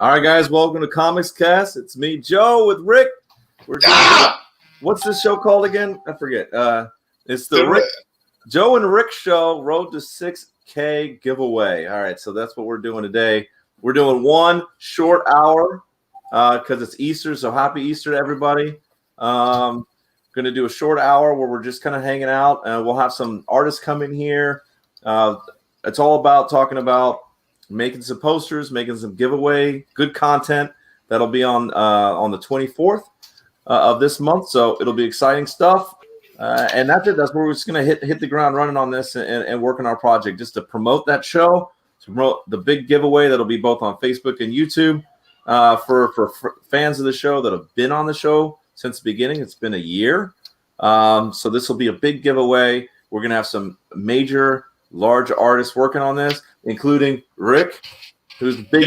All right, guys, welcome to Comics Cast. It's me, Joe, with Rick. We're doing, what's this show called again? I forget. It's the Joe and Rick Show Road to 6K giveaway. All right, so that's what we're doing today. We're doing one short hour because it's Easter, so happy Easter to everybody. Going to do a short hour where we're just kind of hanging out. We'll have some artists come in here. It's all about talking about making some posters, making some giveaway, good content that'll be on the 24th of this month. So it'll be exciting stuff. And that's it. That's where we're just going to hit the ground running on this and work on our project just to promote that show, to promote the big giveaway that'll be both on Facebook and YouTube for fans of the show that have been on the show since the beginning. It's been a year. So this will be a big giveaway. We're going to have some major large artists working on this, including Rick, who's the big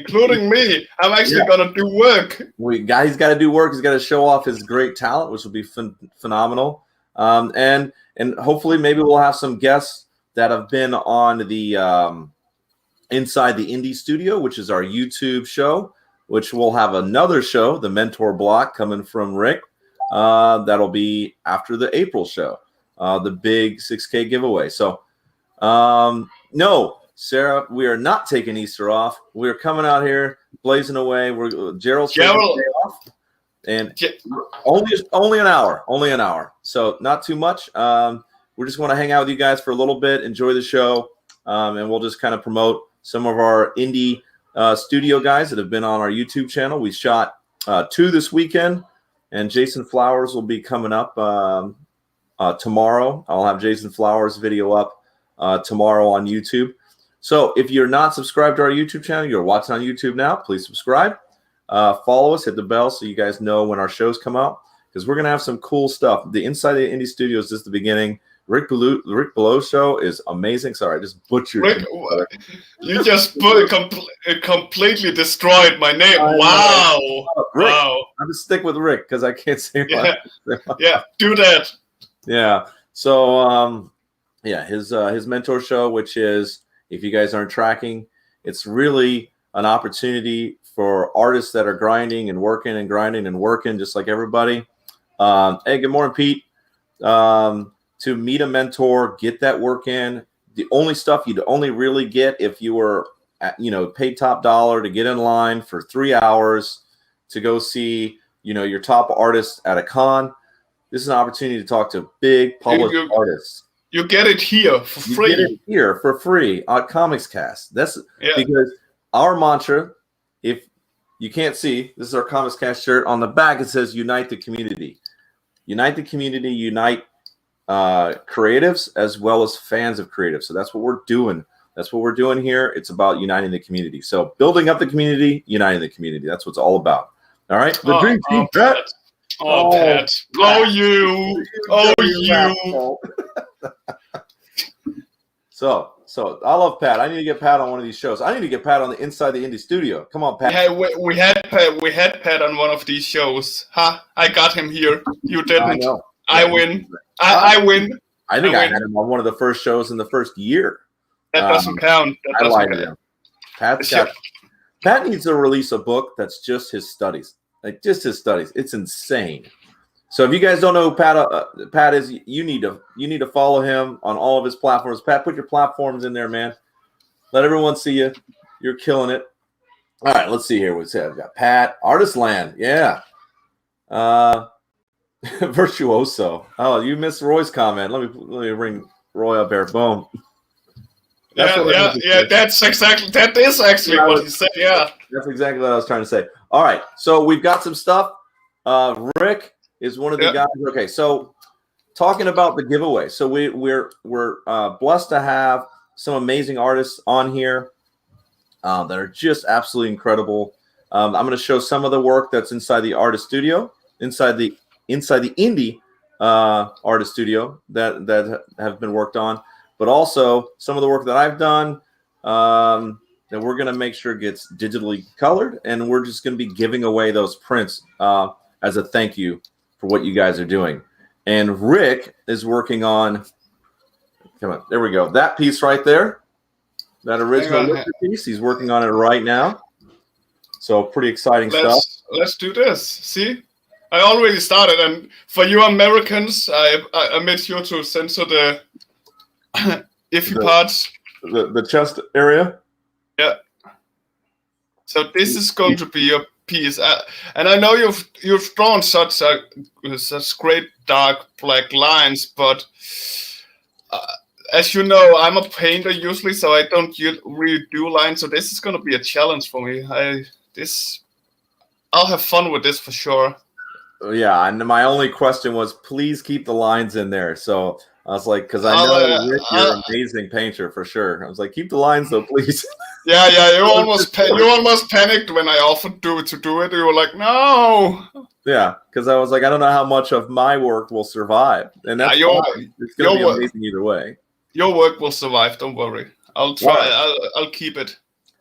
including me. I'm actually gonna do work. He's got to do work. He's got to show off his great talent, which will be phenomenal. And hopefully, maybe we'll have some guests that have been on the Inside the Indie Studio, which is our YouTube show. Which we'll have another show, the Mentor Block, coming from Rick. That'll be after the April show. The big 6K giveaway. So, no, Sarah, we are not taking Easter off. We're coming out here blazing away. Gerald's taking the day off, and only an hour. So not too much. We just want to hang out with you guys for a little bit, enjoy the show, and we'll just kind of promote some of our indie studio guys that have been on our YouTube channel. We shot 2 this weekend, and Jason Flowers will be coming up tomorrow. I'll have Jason Flowers' video up tomorrow on YouTube. So if you're not subscribed to our YouTube channel, you're watching on YouTube now, please subscribe. Follow us, hit the bell so you guys know when our shows come out, because we're going to have some cool stuff. The Inside the Indie Studio is just the beginning. Rick Below show is amazing. Sorry, I just butchered Rick, you just completely destroyed my name. Wow. Rick, wow. I'm going to stick with Rick because I can't say yeah, do that. Yeah. So, his mentor show, which is, if you guys aren't tracking, it's really an opportunity for artists that are grinding and working just like everybody. Hey, good morning, Pete. To meet a mentor, get that work in. The only stuff you'd only really get if you were, paid top dollar to get in line for 3 hours to go see, your top artists at a con. This is an opportunity to talk to big published artists. You get it here for free. You get it here for free on Comics Cast. That's because our mantra, if you can't see, this is our Comics Cast shirt. On the back, it says unite the community. Unite the community, unite creatives as well as fans of creatives. So that's what we're doing. That's what we're doing here. It's about uniting the community. So building up the community, uniting the community. That's what it's all about. All right? The dream team, Pat. Pat. Oh, you. So I love Pat. I need to get Pat on one of these shows. I need to get Pat on the Inside the Indie Studio. Come on, Pat. Yeah, we had Pat on one of these shows. I got him here. You didn't. I win. I win. I think I had him on one of the first shows in the first year. That doesn't count. I lied to him. Pat needs to release a book that's just his studies. Like just his studies. It's insane. So if you guys don't know who Pat is, you need to follow him on all of his platforms. Pat, put your platforms in there, man. Let everyone see you. You're killing it. All right, let's see here. We've got Pat, Artist Land. Yeah. Virtuoso. Oh, you missed Roy's comment. Let me bring Roy up here. Boom. That is actually what he said. Yeah. That's exactly what I was trying to say. All right. So we've got some stuff. Rick is one of the guys. Okay, so talking about the giveaway. So we're blessed to have some amazing artists on here that are just absolutely incredible. I'm going to show some of the work that's inside the artist studio, inside the indie artist studio that have been worked on, but also some of the work that I've done that we're going to make sure gets digitally colored, and we're just going to be giving away those prints as a thank you for what you guys are doing. And Rick is working on, come on, there we go. That piece right there that original Lister piece. He's working on it right now. So pretty exciting stuff. Let's do this. See, I already started, and for you Americans, I made sure to censor the iffy parts. The chest area. Yeah. So this is going to be your piece, and I know you've drawn such great dark black lines, but as you know, I'm a painter usually, so I don't really do lines. So this is going to be a challenge for me. I'll have fun with this for sure. Yeah, and my only question was, please keep the lines in there. So I was like, because I know Rick, you're an amazing painter for sure. I was like, keep the lines though, please. Yeah, you almost panicked when I offered to do it. You were like, no. Yeah, because I was like, I don't know how much of my work will survive, and that's fine. It's gonna be amazing either way. Your work will survive. Don't worry. I'll try. Right. I'll keep it.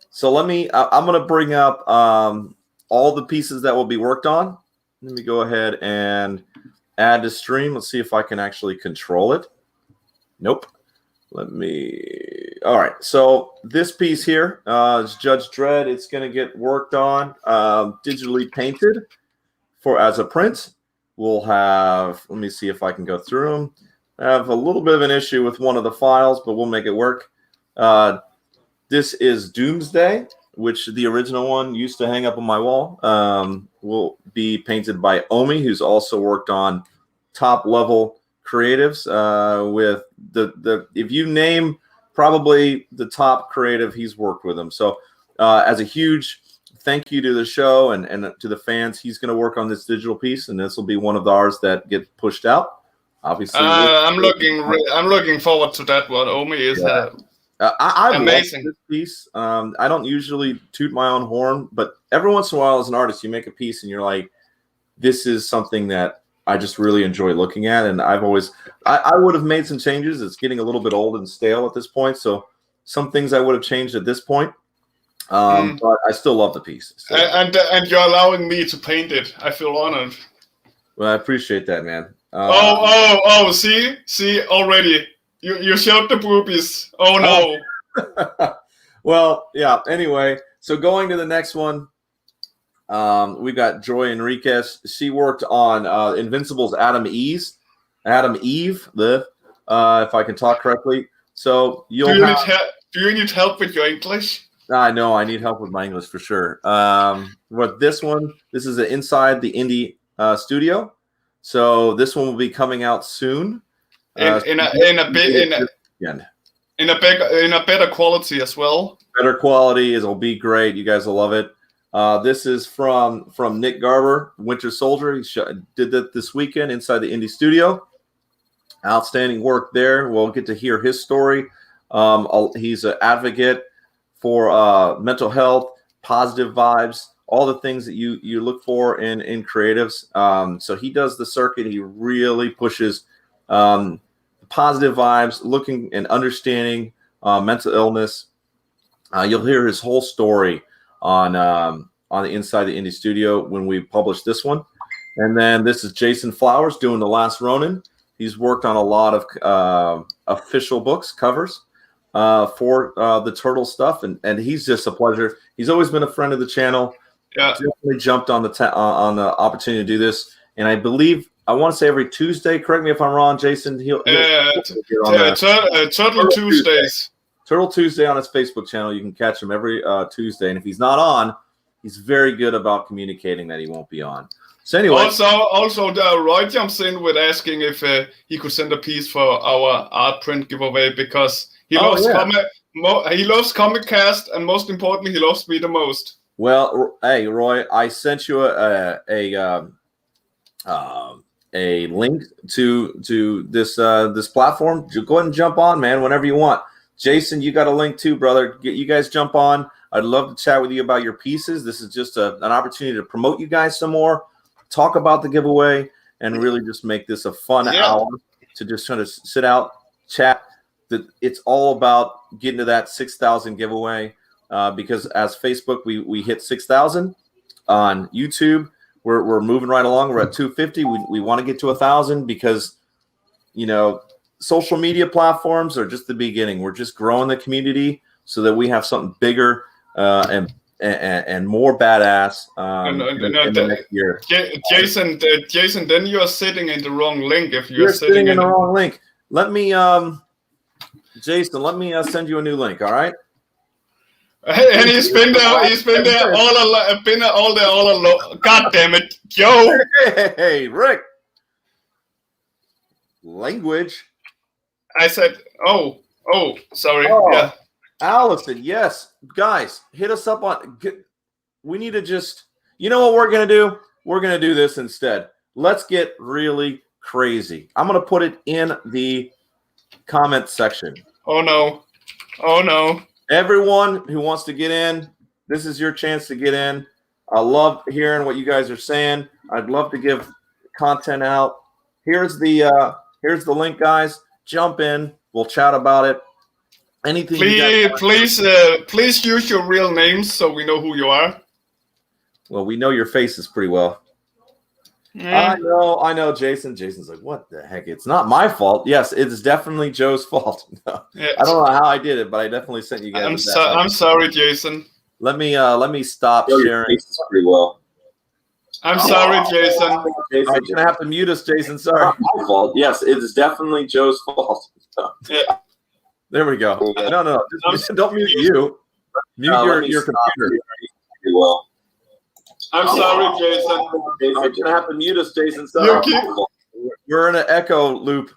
So I'm gonna bring up all the pieces that will be worked on. Let me go ahead and add to stream. Let's see if I can actually control it. Nope. All right. So this piece here is Judge Dredd. It's going to get worked on, digitally painted as a print. We'll have, let me see if I can go through them. I have a little bit of an issue with one of the files, but we'll make it work. This is Doomsday, which the original one used to hang up on my wall. Will be painted by Omi, who's also worked on top level creatives with the if you name probably the top creative, he's worked with them. So as a huge thank you to the show and to the fans, he's going to work on this digital piece, and this will be one of ours that gets pushed out. Obviously, I'm looking forward to that one. Omi is I amazing. Love this piece. I don't usually toot my own horn, but every once in a while, as an artist, you make a piece and you're like, this is something that I just really enjoy looking at. And I would have made some changes. It's getting a little bit old and stale at this point. So some things I would have changed at this point. But I still love the piece. So. And you're allowing me to paint it. I feel honored. Well, I appreciate that, man. See already. You showed the boobies. Oh no. Well, yeah. Anyway, so going to the next one, we got Joy Enriquez. She worked on Invincible's Adam Eve, if I can talk correctly. So do you need help with your English? I know I need help with my English for sure. But this is inside the indie studio. So this one will be coming out soon. In a better quality as well. Better quality, it'll be great. You guys will love it. This is from Nick Garber, Winter Soldier. He did that this weekend inside the indie studio. Outstanding work there. We'll get to hear his story. He's an advocate for mental health, positive vibes, all the things that you look for in creatives. So he does the circuit. He really pushes positive vibes, looking and understanding mental illness. You'll hear his whole story on the Inside the Indie Studio when we publish this one. And then this is Jason Flowers doing The Last Ronin. He's worked on a lot of official books covers for the Turtle stuff, and he's just a pleasure. He's always been a friend of the channel. Yeah, definitely jumped on the opportunity to do this, and I believe I want to say every Tuesday. Correct me if I'm wrong, Jason. He'll Turtle Tuesdays. Turtle Tuesday on his Facebook channel. You can catch him every Tuesday, and if he's not on, he's very good about communicating that he won't be on. So anyway, also Roy jumps in with asking if he could send a piece for our art print giveaway because he loves Comic Cast, and most importantly, he loves me the most. Well, hey Roy, I sent you a link to this platform. Go ahead and jump on, man, whenever you want. Jason, you got a link too, brother. You guys jump on. I'd love to chat with you about your pieces. This is just an opportunity to promote you guys some more, talk about the giveaway, and really just make this a fun hour to just kind of sit out, chat. It's all about getting to that 6,000 giveaway because as Facebook, we hit 6,000 on YouTube. We're moving right along. We're at 250. We want to get to 1,000 because, social media platforms are just the beginning. We're just growing the community. so that we have something bigger and more badass in the next year. Jason, then you are sitting in the wrong link. If you're sitting in the wrong link, let me, Jason, let me send you a new link. All right. And he's been there all along. God damn it, Joe. Hey, Rick. Language. I said, oh, sorry. Oh, yeah. Allison, yes. Guys, hit us up on. We need to just. You know what we're gonna do? We're gonna do this instead. Let's get really crazy. I'm gonna put it in the comment section. Oh no. Everyone who wants to get in, this is your chance to get in. I love hearing what you guys are saying. I'd love to give content out. Here's the link, guys. Jump in. We'll chat about it. Anything. Please use your real names so we know who you are. Well, we know your faces pretty well. I know, Jason. Jason's like, what the heck? It's not my fault. Yes, it's definitely Joe's fault. No, yes. I don't know how I did it, but I definitely sent you guys. I'm sorry, Jason. Let me stop sharing. Faces pretty well. I'm sorry, Jason. You're gonna have to mute us, Jason. Sorry. My fault. Yes, it's definitely Joe's fault. Yeah. There we go. No. Don't mute you. Mute your computer. Pretty well. I'm sorry, Jason. You're gonna have to mute us, Jason. Sorry. We're in an echo loop.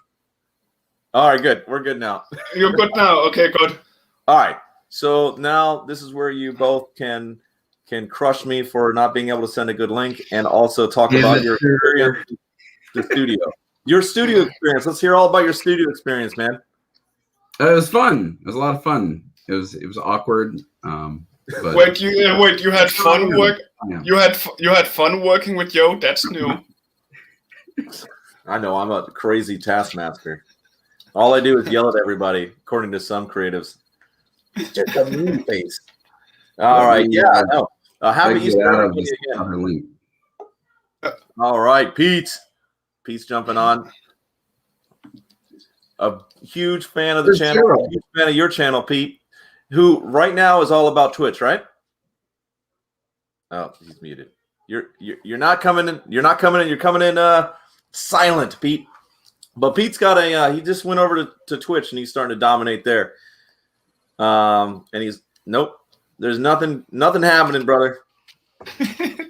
All right, good. We're good now. You're good now. Okay, good. All right. So now this is where you both can crush me for not being able to send a good link, and also talk about your experience in the studio. Your studio experience. Let's hear all about your studio experience, man. It was fun. It was a lot of fun. It was awkward. But wait, you had fun work. Yeah. You had fun working with Joe. That's new. I know. I'm a crazy taskmaster. All I do is yell at everybody, according to some creatives. Just a mean face. All right. Yeah, I know. Happy Easter again. All right, Pete. Pete's jumping on. A huge fan of the channel. A huge fan of your channel, Pete. Who right now is all about Twitch, right? Oh, he's muted. You're not coming in. You're not coming in. You're coming in silent, Pete. But Pete's got he just went over to Twitch and he's starting to dominate there. And he's nope. There's nothing happening, brother.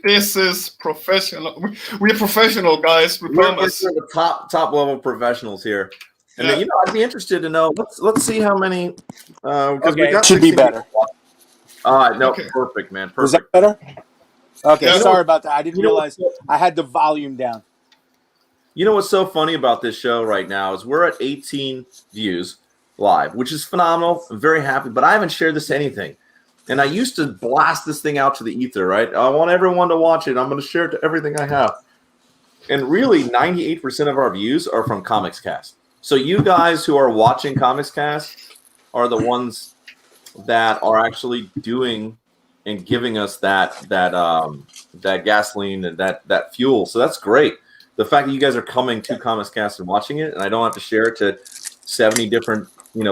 This is professional. We're professional guys. We promise. We're the top level professionals here. And then, I'd be interested to know. Let's see how many. Because we got should be better. No, perfect, man. Perfect. Was that better? Okay, sorry about that. I didn't realize I had the volume down. You know what's so funny about this show right now is we're at 18 views live, which is phenomenal. I'm very happy, but I haven't shared this to anything. And I used to blast this thing out to the ether, right? I want everyone to watch it. I'm going to share it to everything I have. And really, 98% of our views are from Comics Cast. So you guys who are watching Comics Cast are the ones that are actually doing and giving us that gasoline and that fuel. So that's great. The fact that you guys are coming to Comics Cast and watching it, and I don't have to share it to 70 different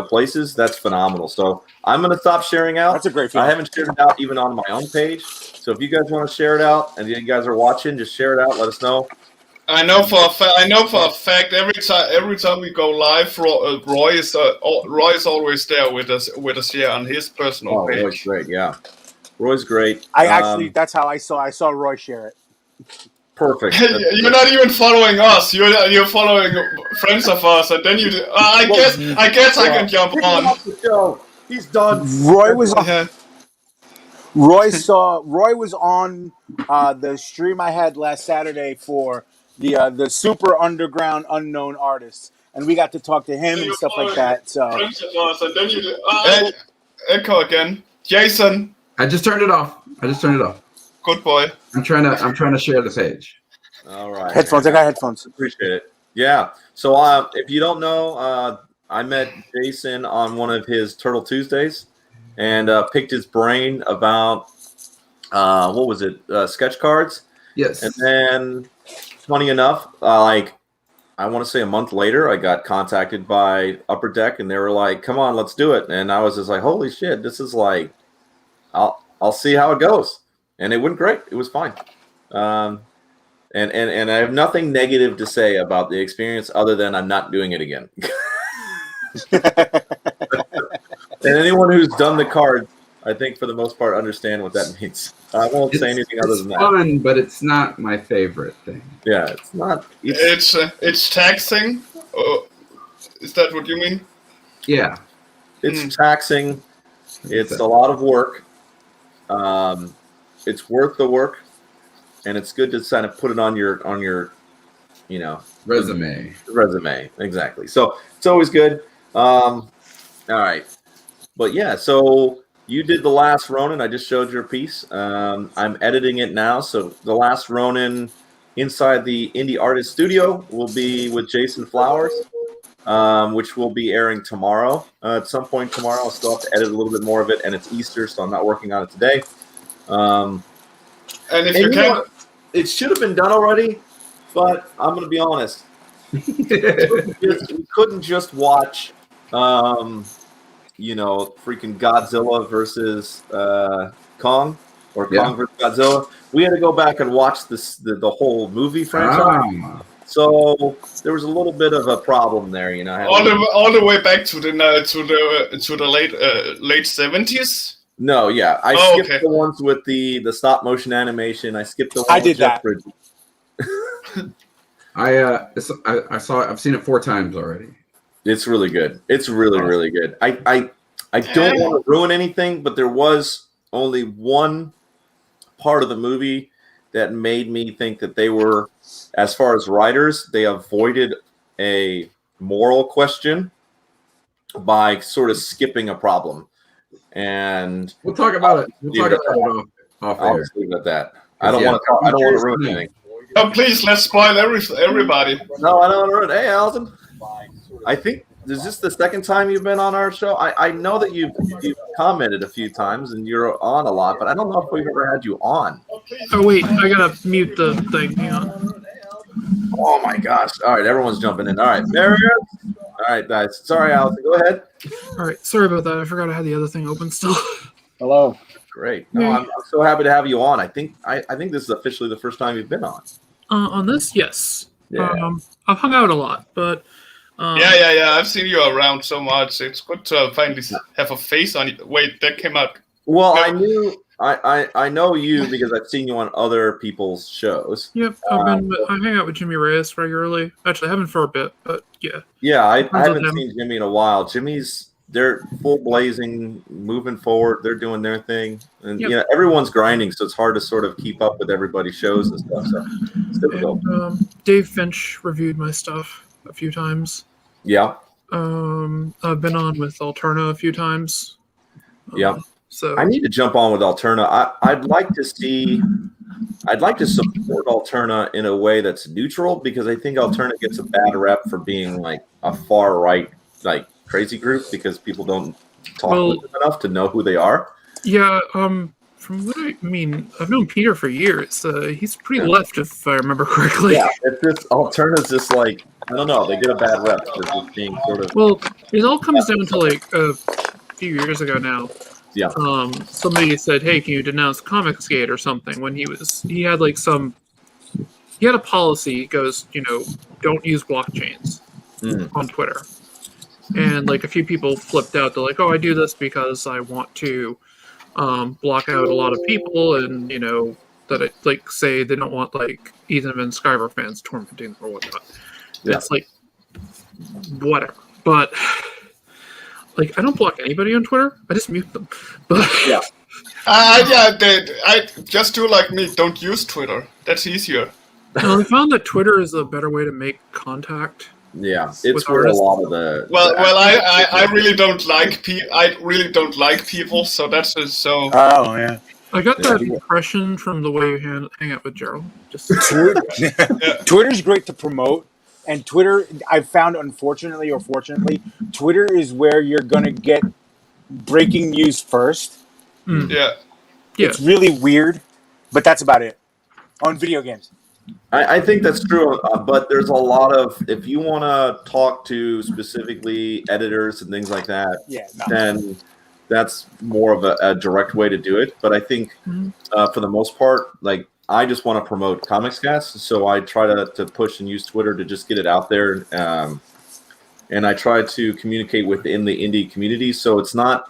places, that's phenomenal. So I'm going to stop sharing out. That's a great feeling. I haven't shared it out even on my own page. So if you guys want to share it out and you guys are watching, just share it out. Let us know. I know for a fact every time we go live, Roy is always there with us here on his personal page. Roy's great, yeah. Roy's great. That's how I saw Roy share it. Perfect. You're not even following us. You're following friends of us, and then you. I guess I can jump on. He's done. Roy was on. Roy was on the stream I had last Saturday for the super underground unknown artists, and we got to talk to him and stuff like that. So. Echo again, Jason. I just turned it off. Good boy. I'm trying to share the page. All right. Headphones. I got headphones. Appreciate it. Yeah. So if you don't know, I met Jason on one of his Turtle Tuesdays, and picked his brain about what was it? Sketch cards. Yes. And then, funny enough, I want to say a month later, I got contacted by Upper Deck, and they were like, "Come on, let's do it." And I was just like, "Holy shit, this is like, I'll see how it goes." And it went great. It was fine. And I have nothing negative to say about the experience other than I'm not doing it again. And anyone who's done the cards, I think for the most part, understand what that means. I won't say anything other than that. It's fun, but it's not my favorite thing. Yeah, it's not. It's taxing. Is that what you mean? Yeah. It's taxing. It's a lot of work. It's worth the work, and it's good to kind of put it on your Resume. Exactly. So it's always good. All right, but yeah. So you did The Last Ronin. I just showed your piece. I'm editing it now. So The Last Ronin inside the Indie Artist Studio will be with Jason Flowers, which will be airing tomorrow. At some point tomorrow, I'll still have to edit a little bit more of it, and it's Easter, so I'm not working on it today. And if you can, it should have been done already, but I'm going to be honest. We couldn't just watch, freaking Godzilla versus Kong or Kong versus Godzilla. We had to go back and watch the whole movie franchise. So there was a little bit of a problem there, all the way back to the late 70s. No, yeah, I skipped the ones with the stop motion animation. I skipped the one. I did that. I've seen it 4 times already. It's really good. It's really, really good. I don't want to ruin anything, but there was only one part of the movie that made me think that they were, as far as writers, they avoided a moral question by sort of skipping a problem. And we'll talk about it. We'll talk about it off air. I'll just leave it at that. I don't want to ruin anything. Oh, please, let's spoil everybody. No, I don't want to ruin. Hey, Allison. I think is this the second time you've been on our show? I know that you've commented a few times and you're on a lot, but I don't know if we've ever had you on. Oh wait, I gotta mute the thing. Hang on. Oh my gosh! All right, everyone's jumping in. All right, Marius. All right, guys. Sorry, Allison. Go ahead. All right, sorry about that. I forgot I had the other thing open still. Hello. Great. No, I'm so happy to have you on. I think this is officially the first time you've been on. On this, yes. Yeah. I've hung out a lot, but yeah. I've seen you around so much. It's good to finally have a face on it. Wait, that came out. Well, I know you because I've seen you on other people's shows. Yep, I hang out with Jimmy Reyes regularly. Actually, I haven't for a bit, but yeah. Yeah, I haven't seen Jimmy in a while. They're full blazing, moving forward. They're doing their thing, and everyone's grinding, so it's hard to sort of keep up with everybody's shows and stuff. So it's difficult. And, Dave Finch reviewed my stuff a few times. Yeah. I've been on with Alterna a few times. Yeah. So I need to jump on with Alterna. I'd like to support Alterna in a way that's neutral because I think Alterna gets a bad rep for being like a far right, like crazy group because people don't talk with them enough to know who they are. Yeah. From what I mean, I've known Peter for years. He's pretty left, if I remember correctly. Yeah, it's just Alterna's just like I don't know. They get a bad rep for just being sort of. Well, it all comes down to like a few years ago now. Yeah. Somebody said, "Hey, can you denounce Comicsgate or something?" When he had like he had a policy. He goes, don't use blockchains on Twitter, and like a few people flipped out. They're like, "Oh, I do this because I want to block out a lot of people, and that it, like say they don't want like Ethan and Skyver fans tormenting them or whatnot." Yeah. It's like whatever, but. Like, I don't block anybody on Twitter. I just mute them. But yeah. I just do like me. Don't use Twitter. That's easier. I found that Twitter is a better way to make contact. Yeah, it's where a lot of the. I really don't like people. So that's just so. Oh yeah. I got that impression from the way you hang out with Gerald. Just Twitter's great to promote. And Twitter, I've found, unfortunately or fortunately, Twitter is where you're going to get breaking news first. Yeah. It's really weird, but that's about it. On video games. I think that's true, but there's a lot of, if you want to talk to specifically editors and things like that, then that's more of a direct way to do it. But I think for the most part, like I just want to promote ComicsCast, so I try to push and use Twitter to just get it out there, and I try to communicate within the indie community. So it's not.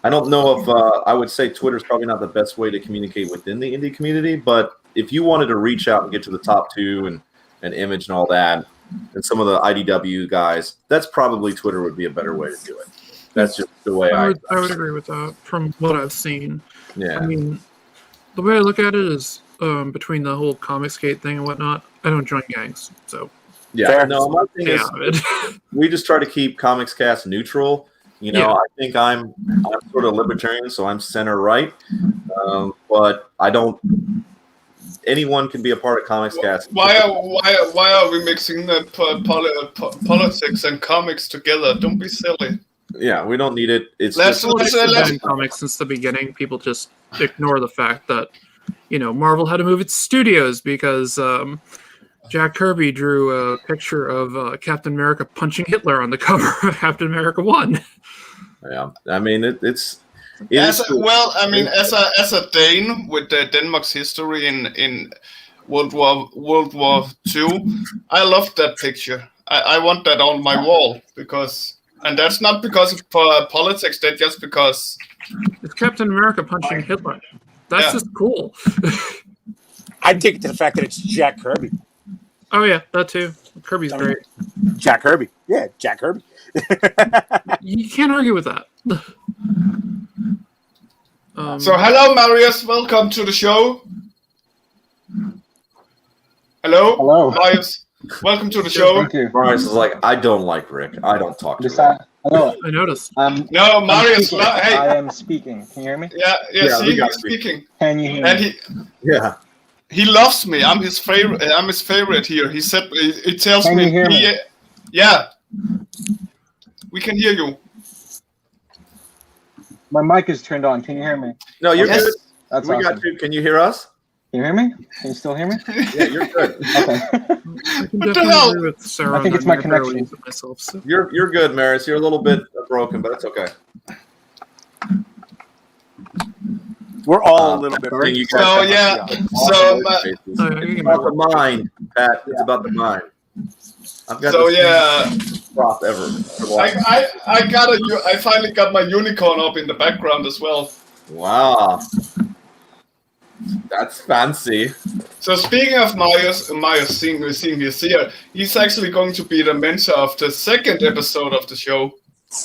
I don't know if I would say Twitter is probably not the best way to communicate within the indie community, but if you wanted to reach out and get to the top 2 and Image and all that, and some of the IDW guys, that's probably Twitter would be a better way to do it. That's just the way I would agree with that from what I've seen. Yeah. I mean, the way I look at it is between the whole Comicsgate thing and whatnot, I don't join gangs, so. Yeah. Fair. No, my thing is, we just try to keep ComicsCast neutral. You know, I think I'm sort of libertarian, so I'm center right. But I don't. Anyone can be a part of ComicsCast. Why are we mixing the politics and comics together? Don't be silly. Yeah, we don't need it. It's let's been comics since the beginning. People just ignore the fact that Marvel had to move its studios because Jack Kirby drew a picture of Captain America punching Hitler on the cover of Captain America 1. Yeah, I mean as a Dane with Denmark's history in World War II, I love that picture. I want that on my wall and that's not because of politics. That's just because it's Captain America punching Hitler. That's just cool. I'd take it to the fact that it's Jack Kirby. Oh yeah, that too. Kirby's great. Jack Kirby. Yeah, Jack Kirby. You can't argue with that. So hello, Marius. Welcome to the show. Hello, Marius. Welcome to the show. Thank you. Marius is like, I don't like Rick. I don't talk to him. Hello. I noticed. No, Marius. Hey, I am speaking. Can you hear me? Yeah. He's speaking. Can you hear me? He loves me. I'm his favorite. I'm his favorite here. He said. It tells Can me. You hear me? Yeah. We can hear you. My mic is turned on. Can you hear me? No, you're good. That's we awesome. got you. Can you hear us? Can you hear me? Can you still hear me? Yeah, you're good. Okay. I can definitely agree with Sarah. I think it's my connection. Myself, so. You're good, Maris. You're a little bit broken, but it's okay. We're all a little bit. So yeah. So it's about the mind, Pat. It's about the mind. I've got prop ever. I finally got my unicorn up in the background as well. Wow. That's fancy. So speaking of Marius seeing his here, he's actually going to be the mentor of the second episode of the show.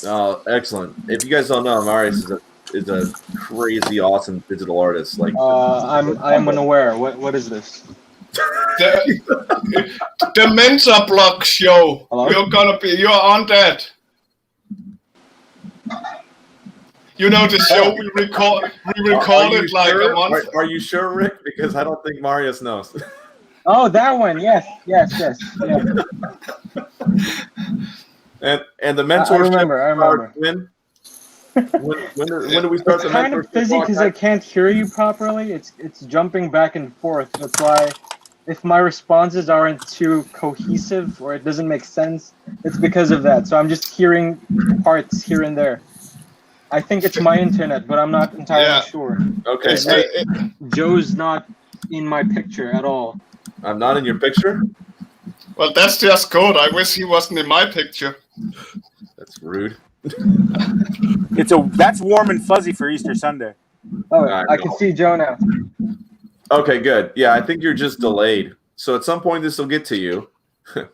Oh, excellent! If you guys don't know, Marius is a crazy, awesome digital artist. Like, I'm unaware. What is this? The Mentor Block show. Hello? You're on that. You know the show we record it like a month. Are you sure, Rick? Because I don't think Marius knows. Oh, that one. Yes. Yeah. And the mentorship. I remember. When do we start? It's kind of fizzy because I can't hear you properly. It's jumping back and forth. That's why if my responses aren't too cohesive or it doesn't make sense, it's because of that. So I'm just hearing parts here and there. I think it's my internet, but I'm not entirely sure. Okay. Joe's not in my picture at all. I'm not in your picture? Well, that's just good. I wish he wasn't in my picture. That's rude. That's warm and fuzzy for Easter Sunday. Oh, I can see Joe now. Okay, good. Yeah, I think you're just delayed. So at some point this will get to you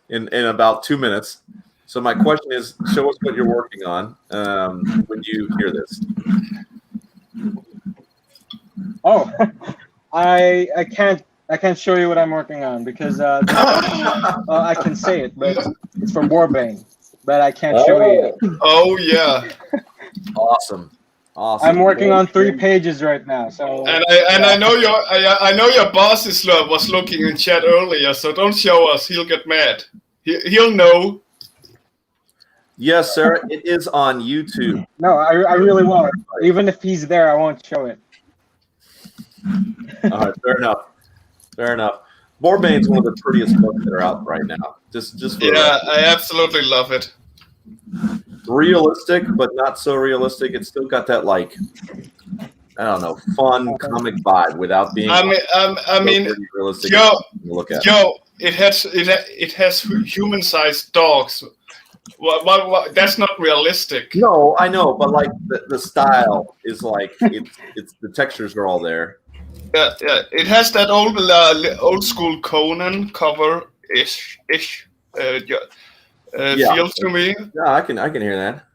in about 2 minutes. So my question is, show us what you're working on when you hear this. Oh, I can't show you what I'm working on because I can say it, but it's from Warbane, but I can't show you yet. Oh yeah, awesome. I'm working on 3 pages right now, so. I know your boss was looking in chat earlier, so don't show us. He'll get mad. He'll know. Yes, sir. It is on YouTube. No, I really won't. Even if he's there, I won't show it. All right, fair enough. Boardbane's one of the prettiest books that are out right now. Just for I absolutely love it. Realistic, but not so realistic. It's still got that like, I don't know, fun comic vibe without being. I mean, realistic. Joe, it has human-sized dogs. What, that's not realistic. No, I know, but like the style is like it's the textures are all there. Yeah. It has that old school Conan cover ish feel to me. Yeah, I can hear that.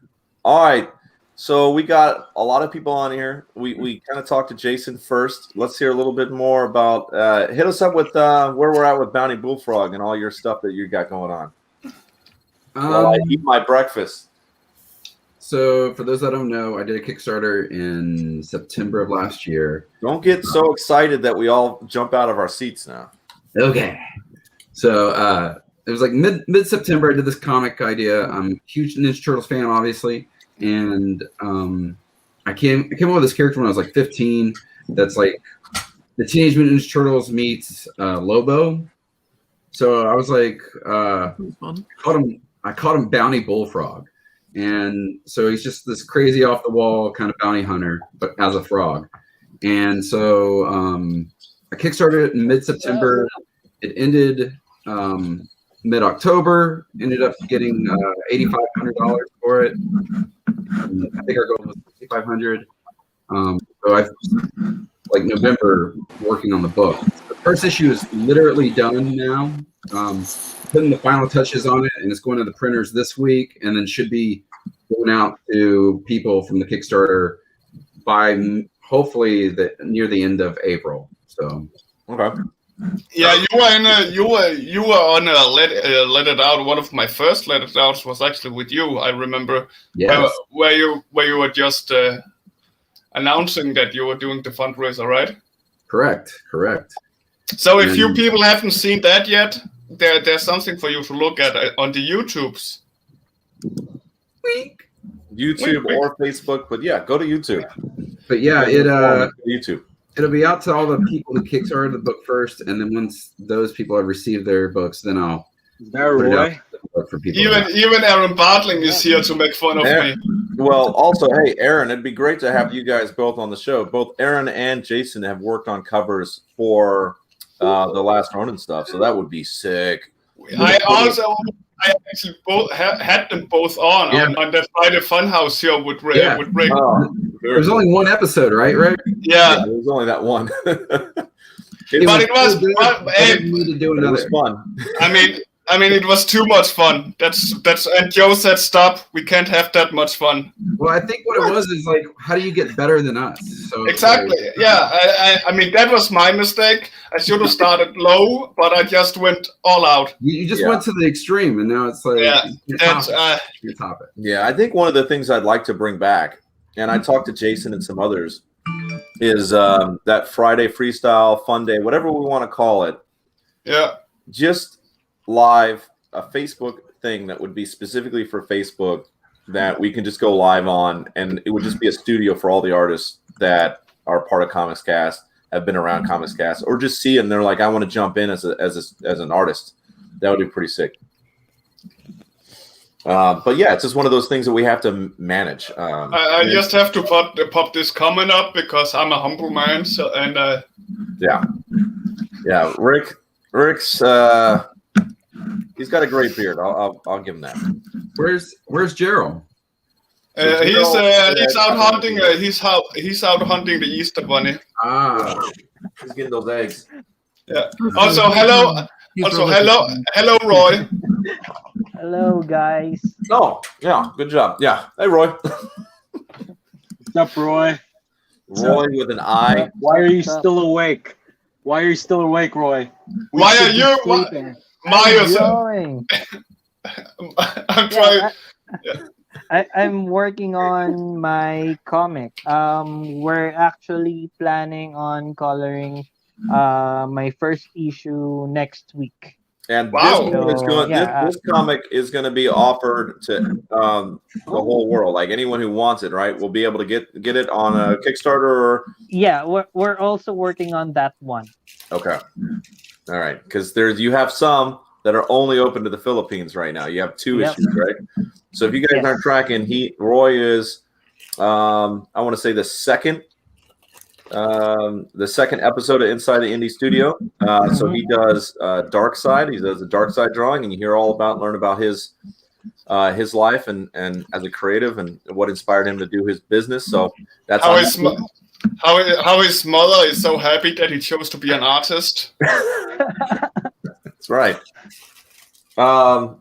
All right, so we got a lot of people on here. We kind of talked to Jason first. Let's hear a little bit more about. Hit us up with where we're at with Bounty Bullfrog and all your stuff that you got going on. While I eat my breakfast. So, for those that don't know, I did a Kickstarter in September of last year. Don't get so excited that we all jump out of our seats now. Okay. So, it was like mid-September. I did this comic idea. I'm a huge Ninja Turtles fan, obviously, and I came up with this character when I was like 15. That's like the Teenage Mutant Ninja Turtles meets Lobo. So I was like, I called him Bounty Bullfrog. And so he's just this crazy off the wall kind of bounty hunter, but as a frog. And so I kickstarted it in mid-September. It ended mid-October. Ended up getting $8,500 for it. And I think our goal was $6,500. So I've like November working on the book. The first issue is literally done now. Putting the final touches on it, and it's going to the printers this week, and then should be going out to people from the Kickstarter by hopefully near the end of April. So, okay. Yeah, you were on a let it out. One of my first let it outs was actually with you. I remember. yes. Where you were just announcing that you were doing the fundraiser, right? Correct. So if you people haven't seen that yet, there's something for you to look at on the YouTubes. YouTube or Facebook, but yeah, go to YouTube. But yeah, YouTube. It'll be out to all the people that kickstarted the book first, and then once those people have received their books, then I'll put it out for people. Even Aaron Bartling is here to make fun of me. Well, also, hey, Aaron, it'd be great to have you guys both on the show. Both Aaron and Jason have worked on covers for the Last Ronin stuff, so that would be sick. I actually had them both on the Friday Funhouse here with Rick. There's only one episode, right? Yeah, there was only that one. It was fun. I mean, it was too much fun. That's and Joe said stop. We can't have that much fun. Well, I think what it was is like, how do you get better than us? So exactly. I mean, that was my mistake. I should have started low, but I just went all out. You just went to the extreme, and now it's like top it. Yeah, I think one of the things I'd like to bring back, and I talked to Jason and some others, is that Friday freestyle fun day, whatever we want to call it. Yeah. Just live a Facebook thing that would be specifically for Facebook that we can just go live on, and it would just be a studio for all the artists that are part of Comics Cast, have been around Comics Cast, or just see it and they're like, I want to jump in as an artist. That would be pretty sick. But yeah, it's just one of those things that we have to manage. I just have to pop this comment up because I'm a humble man. So yeah, Rick's he's got a great beard. I'll give him that. Where's Gerald? He's out hunting. He's out hunting the Easter Bunny. He's getting those eggs. Yeah. Also, hello, Roy. Hello, guys. Oh, yeah, good job. Yeah. Hey, Roy. What's up, Roy? Roy with an I. Why are you still awake? Why are you still awake, Roy? Why are you sleeping? I'm trying. I'm working on my comic. We're actually planning on coloring my first issue next week. And this comic is going to be offered to the whole world. Like anyone who wants it, right? Will be able to get it on a Kickstarter. Yeah, we're also working on that one. Okay. All right, because you have some that are only open to the Philippines right now. You have 2 issues, right? So if you guys aren't tracking, Roy is, I want to say the second episode of Inside the Indie Studio. So he does Dark Side. He does a Dark Side drawing, and you hear learn about his life and as a creative and what inspired him to do his business. So that's how his mother is so happy that he chose to be an artist. That's right. What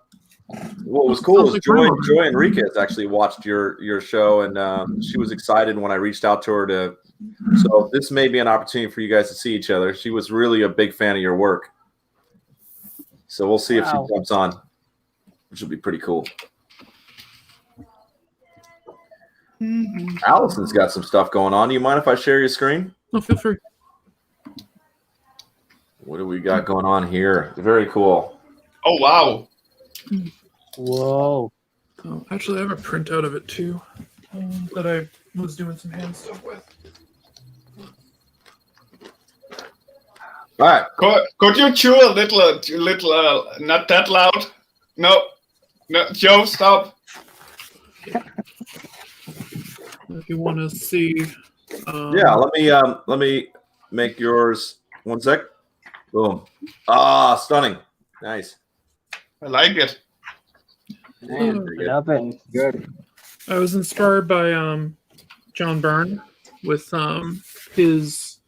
was cool is Joy Enriquez actually watched your show, and she was excited when I reached out to her so this may be an opportunity for you guys to see each other. She was really a big fan of your work. So we'll see if she jumps on, which will be pretty cool. Allison's got some stuff going on. Do you mind if I share your screen? No, feel free. What do we got going on here? Very cool. Oh, wow. Whoa. Oh, actually, I have a printout of it too that I was doing some hand stuff with. All right. Could you chew a little, not that loud? No, Joe, stop. If you want to see. Yeah, let me make yours. 1 sec. Boom. Stunning. Nice. I like it. Love it. Good. I was inspired by John Byrne with his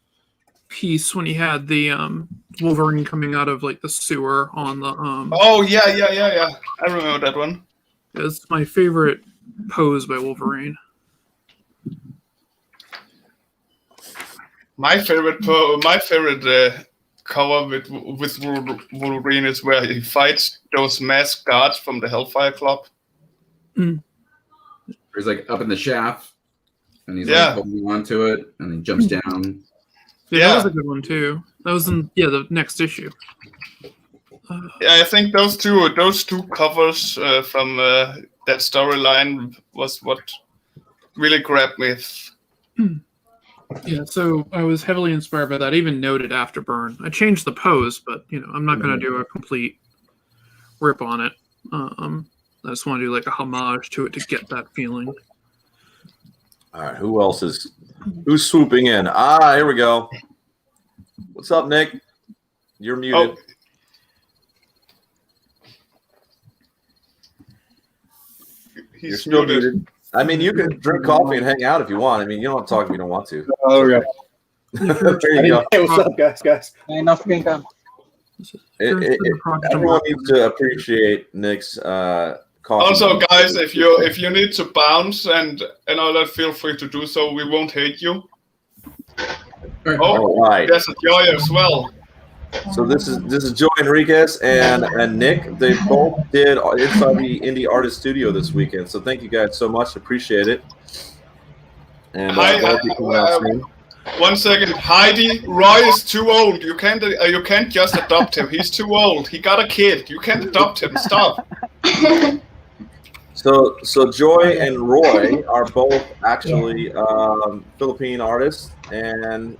piece when he had the Wolverine coming out of like the sewer on the Oh yeah. I remember that one. It's my favorite pose by Wolverine. My favorite cover with Wolverine is where he fights those masked guards from the Hellfire Club. He's like up in the shaft, and he's like holding on to it, and he jumps down. Yeah, that was a good one too. That was in the next issue. I think those two covers from that storyline was what really grabbed me. Yeah, so I was heavily inspired by that. I even noted after Byrne. I changed the pose, but I'm not going to do a complete rip on it. I just want to do like a homage to it to get that feeling. All right, who's swooping in? Here we go. What's up, Nick? You're muted. Oh. You're still muted. I mean, you can drink coffee and hang out if you want. I mean, you don't have to talk if you don't want to. Oh, right. There you go. Hey, what's up, guys? Enough income. Everyone needs to appreciate Nick's coffee. Also, guys, if you need to bounce and all that, feel free to do so. We won't hate you. All right. There's a Joy as well. So this is Joe Enriquez and Nick. They both did Inside the Indie Artist Studio this weekend. So thank you guys so much. Appreciate it. And one second, Heidi. Roy is too old. You can't just adopt him. He's too old. He got a kid. You can't adopt him. Stop. So Joy and Roy are both actually Philippine artists, and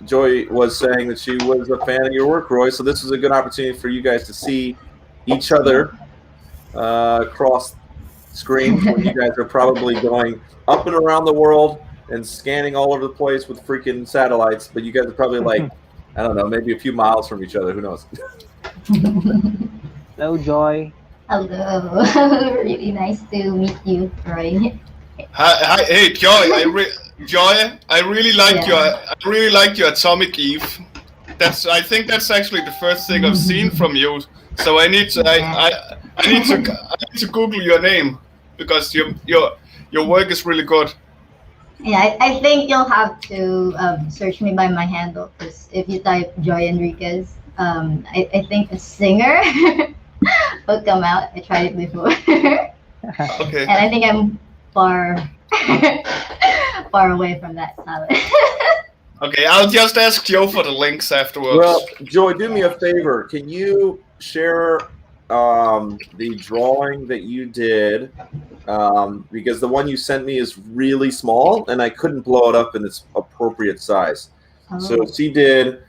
Joy was saying that she was a fan of your work, Roy. So this was a good opportunity for you guys to see each other across screens. You guys are probably going up and around the world and scanning all over the place with freaking satellites, but you guys are probably like, I don't know, maybe a few miles from each other. Who knows? Hello, Joy. Hello. Really nice to meet you, Roy. Hi, hey, Joy. I really like your Atomic Eve. I think that's actually the first thing I've seen from you. So I need to Google your name because your work is really good. Yeah, I think you'll have to search me by my handle, because if you type Joy Enriquez, I think a singer will come out. I tried it before. Okay. And I think I'm far away from that salad. Okay, I'll just ask Joe for the links afterwards. Well, Joy, do me a favor. Can you share the drawing that you did? Because the one you sent me is really small, and I couldn't blow it up in its appropriate size. Oh. So she did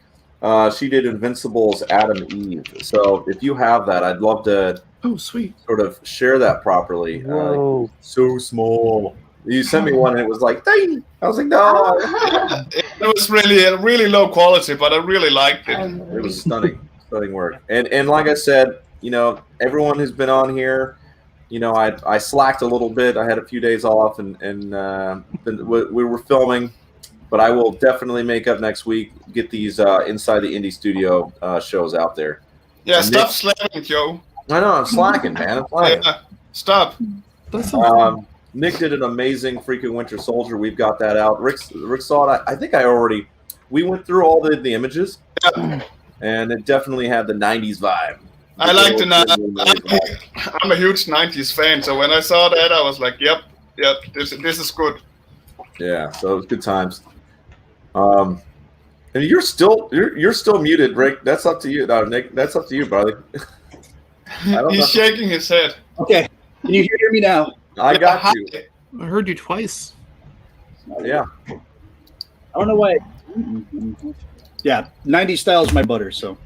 She did Invincible's Adam Eve. So if you have that, I'd love to sweet. sort of share that properly. Whoa. So small. You sent me one and it was like, dang. I was like, no. It was really low quality, but I really liked it. It was stunning work. And like I said, everyone who's been on here, I slacked a little bit. I had a few days off and we were filming, but I will definitely make up next week, get these Inside the Indie Studio shows out there. Yeah, and stop slacking, Joe. I know, I'm slacking, man. I'm slacking. Yeah, stop. Nick did an amazing freaking Winter Soldier. We've got that out. Rick saw it. I think we went through all the images, and it definitely had the 90s vibe. I like the 90s. I'm a huge 90s fan, so when I saw that, I was like, yep, this is good. Yeah, so it was good times. And you're still muted, Rick. That's up to you. No, Nick, that's up to you, brother. He's shaking his head. Okay, can you hear me now? I got you. I heard you twice. Yeah. I don't know why. Yeah, 90s style is my butter, so.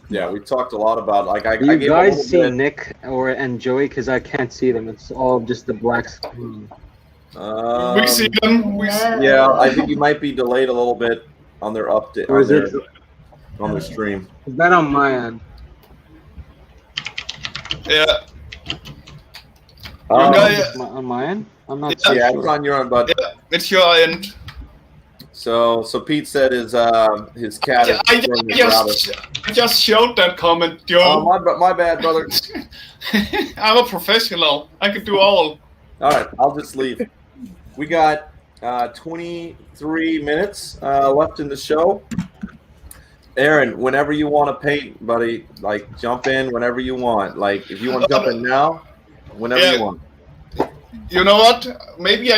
Yeah, we talked a lot about I You gave guys a see little bit. Nick and Joey? Because I can't see them. It's all just the black screen. We see them. Yeah, I think you might be delayed a little bit on their update Or is it? on their stream. Is that on my end? Yeah. On my end? I'm not. so Yeah, sure. it's on your end, bud. Yeah, it's your end. So Pete said his cat is doing his router. I just showed that comment, Joe. Oh, my bad, brother. I'm a professional. I can do all. All right, I'll just leave. We got 23 minutes left in the show. Aaron, whenever you want to paint, buddy, like jump in whenever you want. Like if you want to jump in now, whenever you want. You know what? Maybe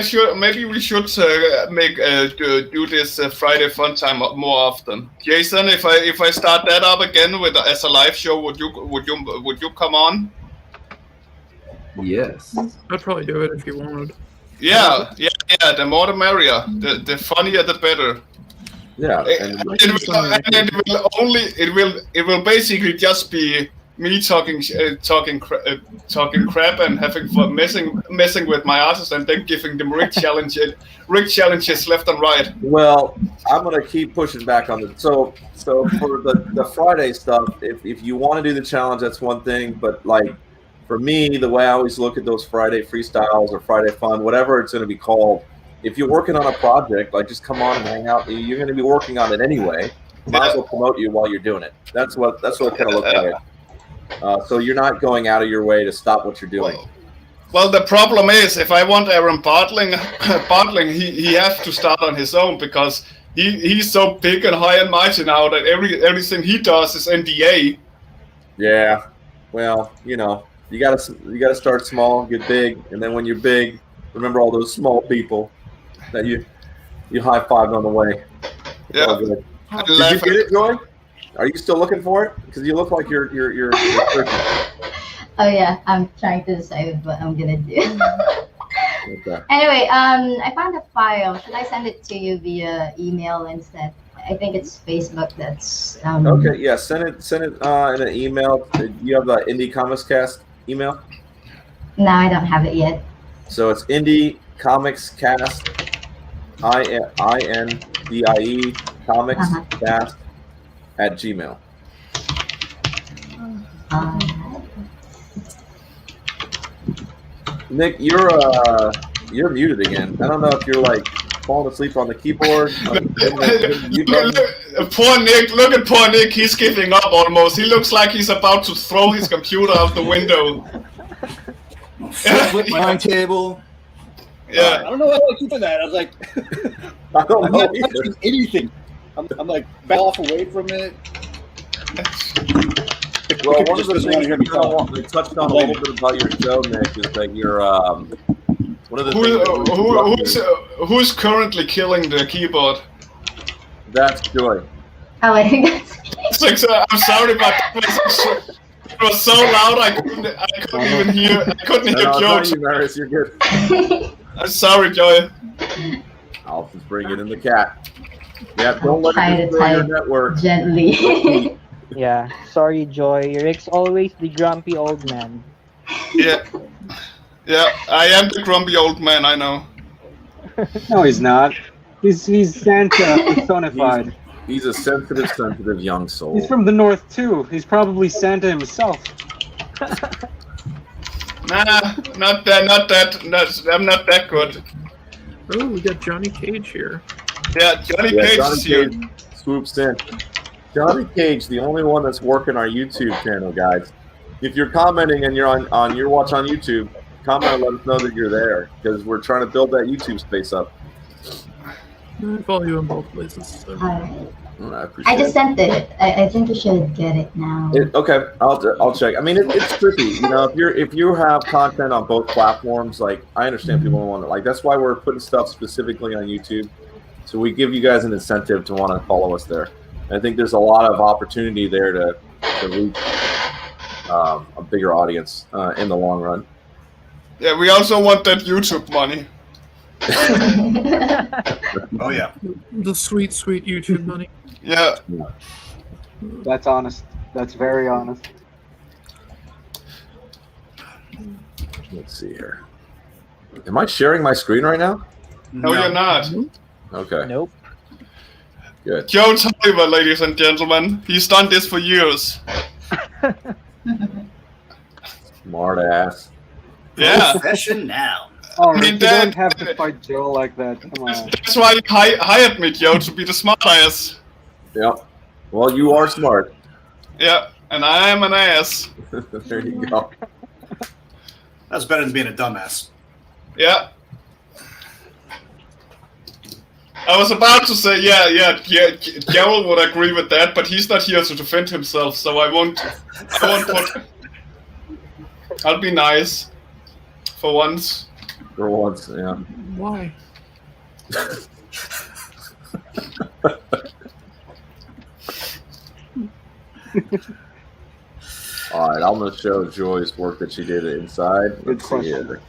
we should do this Friday fun time more often. Jason, if I start that up again as a live show, would you come on? Yes. I'd probably do it if you wanted. Yeah. The more the merrier. The funnier the better. Yeah. It will basically just be me talking crap and having fun messing with my artists and then giving them Rick challenges left and right. Well, I'm gonna keep pushing back on it. So for the Friday stuff, if you want to do the challenge, that's one thing. But like for me, the way I always look at those Friday freestyles or Friday fun, whatever it's gonna be called, if you're working on a project, like just come on and hang out. You're gonna be working on it anyway. Might as well promote you while you're doing it. That's what it kind of looks like. So you're not going out of your way to stop what you're doing. Well, the problem is, if I want Aaron Bartling, he has to start on his own because he's so big and high and mighty now that everything he does is NDA. Yeah. Well, you gotta start small, get big, and then when you're big, remember all those small people that you high fived on the way. Yeah. Did you get it, Joy? Are you still looking for it? Because you look like you're Oh yeah, I'm trying to decide what I'm gonna do. Okay. Anyway, I found a file. Should I send it to you via email instead? I think it's Facebook. That's Okay. Yeah. Send it in an email. Do you have the Indie Comics Cast email? No, I don't have it yet. So it's Indie Comics Cast, INDIE Comics Cast at Gmail. Nick, you're muted again. I don't know if you're like falling asleep on the keyboard. Poor Nick, look at poor Nick. He's giving up almost. He looks like he's about to throw his computer out the window. Flip my table. Yeah. I don't know why I keep doing that. I was like, I don't I'm know not either. touching anything. I'm like back off away from it. Well, one of the things we touched on a little bit about your show, Nick, is that you're one of the who's currently killing the keyboard? That's Joy. Oh, I think that's. I'm sorry, but it was so loud I couldn't even hear. I couldn't hear No, Joe. it's not you, Maris. You're good. I'm sorry, Joy. I'll just bring it in the cat. Yeah, don't let Try it to destroy your type network. gently. Yeah. Sorry, Joy. Rick's always the grumpy old man. Yeah. Yeah, I am the grumpy old man, I know. No, he's not. He's Santa personified. He's a sensitive young soul. He's from the north too. He's probably Santa himself. Nah, not that. I'm not that good. Oh, we got Johnny Cage here. Yeah, Johnny Cage Johnny is here. Cage swoops in. Johnny Cage, the only one that's working our YouTube channel, guys. If you're commenting and you're on your watch on YouTube, comment and let us know that you're there because we're trying to build that YouTube space up. I follow you in both places. So. I appreciate I just sent it. I think you should get it now. Okay, I'll check. I mean, it's tricky, you know. If you have content on both platforms, like I understand people don't want to like. That's why we're putting stuff specifically on YouTube, so we give you guys an incentive to want to follow us there. And I think there's a lot of opportunity there to reach a bigger audience in the long run. Yeah, we also want that YouTube money. Oh yeah. The sweet YouTube money. Yeah. That's honest. That's very honest. Let's see here. Am I sharing my screen right now? No, you're not. Okay. Nope. Good. Joe Tolliver, ladies and gentlemen. He's done this for years. Smart ass. Yeah. Profession now. Oh, I mean, you that- don't have to fight Joe like that. Come on. That's why you hired me, Joe, to be the smart ass. Yep. Well, you are smart. Yeah, and I am an ass. There you go. That's better than being a dumbass. Yeah. I was about to say, yeah, Gerald would agree with that, but he's not here to defend himself, so I won't put... I'll be nice. For once. For once, yeah. Why? All right, I'm going to show Joy's work that she did inside. Good Let's see question. here.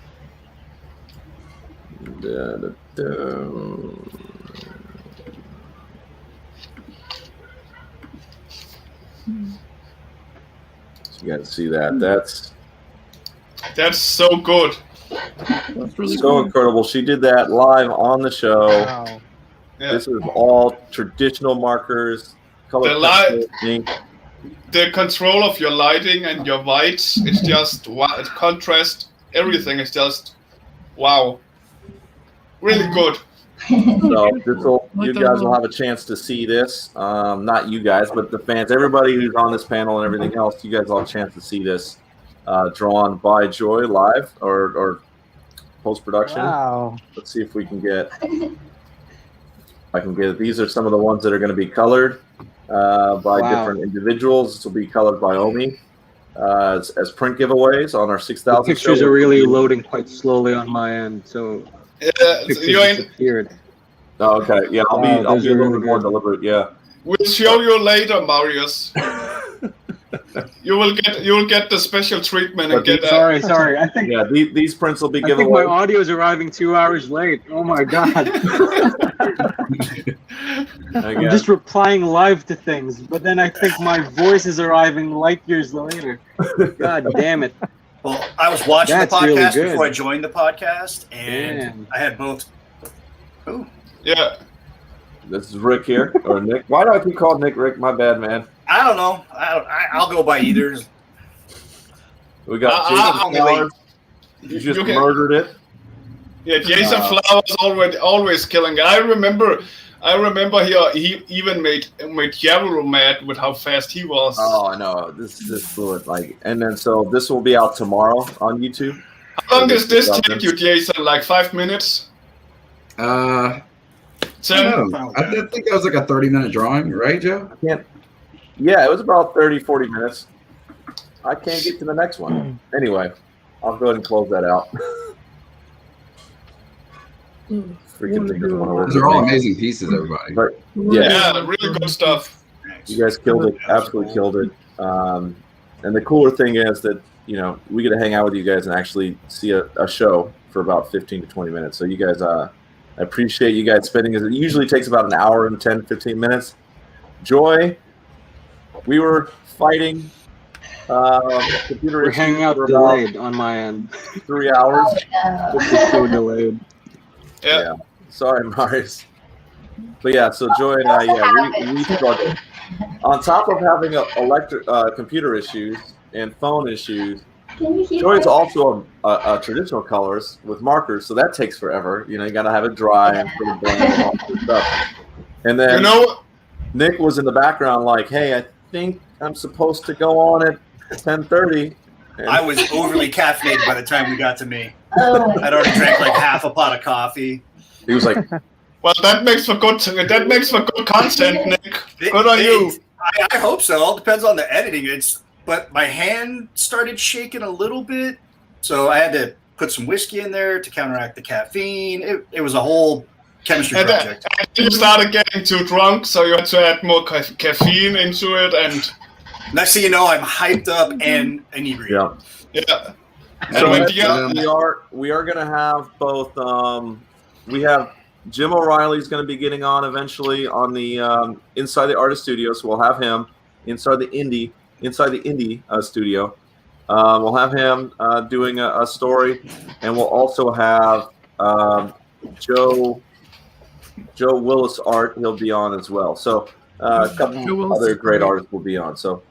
Da-da-da. So you guys see that? That's so good. That's really So cool. incredible. She did that live on the show. Wow. Yeah. This is all traditional markers, color pencil, ink. The control of your lighting and your whites, it's just contrast. Everything is just wow. Really good. So you that guys will one. have a chance to see this. Not you guys, but the fans, everybody who's on this panel and everything else. You guys will have a chance to see this drawn by Joy live or post production. Wow. Let's see if we can get. I can get it. These are some of the ones that are going to be colored by different individuals. This will be colored by Omi as print giveaways on our 6,000. The pictures are really loading quite slowly on my end, so pictures disappeared. Oh, okay. Yeah, I'll be a little bit more deliberate. Yeah. We'll show you later, Marius. You will get the special treatment and get. Sorry. I think these prints will be I given think my away. audio is arriving 2 hours late. Oh my god. I'm just replying live to things, but then I think my voice is arriving light years later. God damn it. Well, I was watching That's the really podcast good. before I joined the podcast, and Damn. I had both. Oh, Yeah. This is Rick here, or Nick. Why do I keep calling Nick Rick? My bad, man. I don't know. I'll go by either. We got Jason Flowers. You just murdered it. Yeah, Jason Flowers always killing it. I remember he even made Gerald mad with how fast he was. Oh, I know. This fluid, like, and then so this will be out tomorrow on YouTube. How long does this take you, Jason? Like 5 minutes? I don't know. I think that was like a 30-minute drawing, right, Joe? Yeah, it was about 30, 40 minutes. I can't get to the next one. Anyway, I'll go ahead and close that out. Freaking thing doesn't want to work. Those are all amazing pieces, everybody. But Yeah, really good stuff. you guys killed it. Absolutely killed it. And the cooler thing is that, you know, we get to hang out with you guys and actually see a show for about 15 to 20 minutes. So you guys I appreciate you guys spending it. It usually takes about an hour and 10, 15 minutes. Joy, we were fighting computer We're issues hanging out for delayed on my end. 3 hours. It's so delayed. Yeah. Sorry, Marius. But yeah, so Joy and I, we struggled. On top of having computer issues and phone issues, Joy's also a traditional colorist with markers, so that takes forever. You got to have it dry and put it blend and all that stuff. And then Nick was in the background like, hey, I think I'm supposed to go on at 10:30. I was overly caffeinated by the time we got to me. I'd already drank like half a pot of coffee. He was like, well, that makes for good content, Nick. Good on you. I hope so. It all depends on the editing. But my hand started shaking a little bit, so I had to put some whiskey in there to counteract the caffeine. It was a whole chemistry project. And you started getting too drunk, so you had to add more caffeine into it. And next thing you know, I'm hyped up and inebriated. Yeah. So we are going to have both. We have Jim O'Reilly's going to be getting on eventually on the Inside the Artist Studio, so we'll have him inside the indie studio. We'll have him doing a story, and we'll also have Joe Willis Art. He'll be on as well. So a couple other great artists will be on. So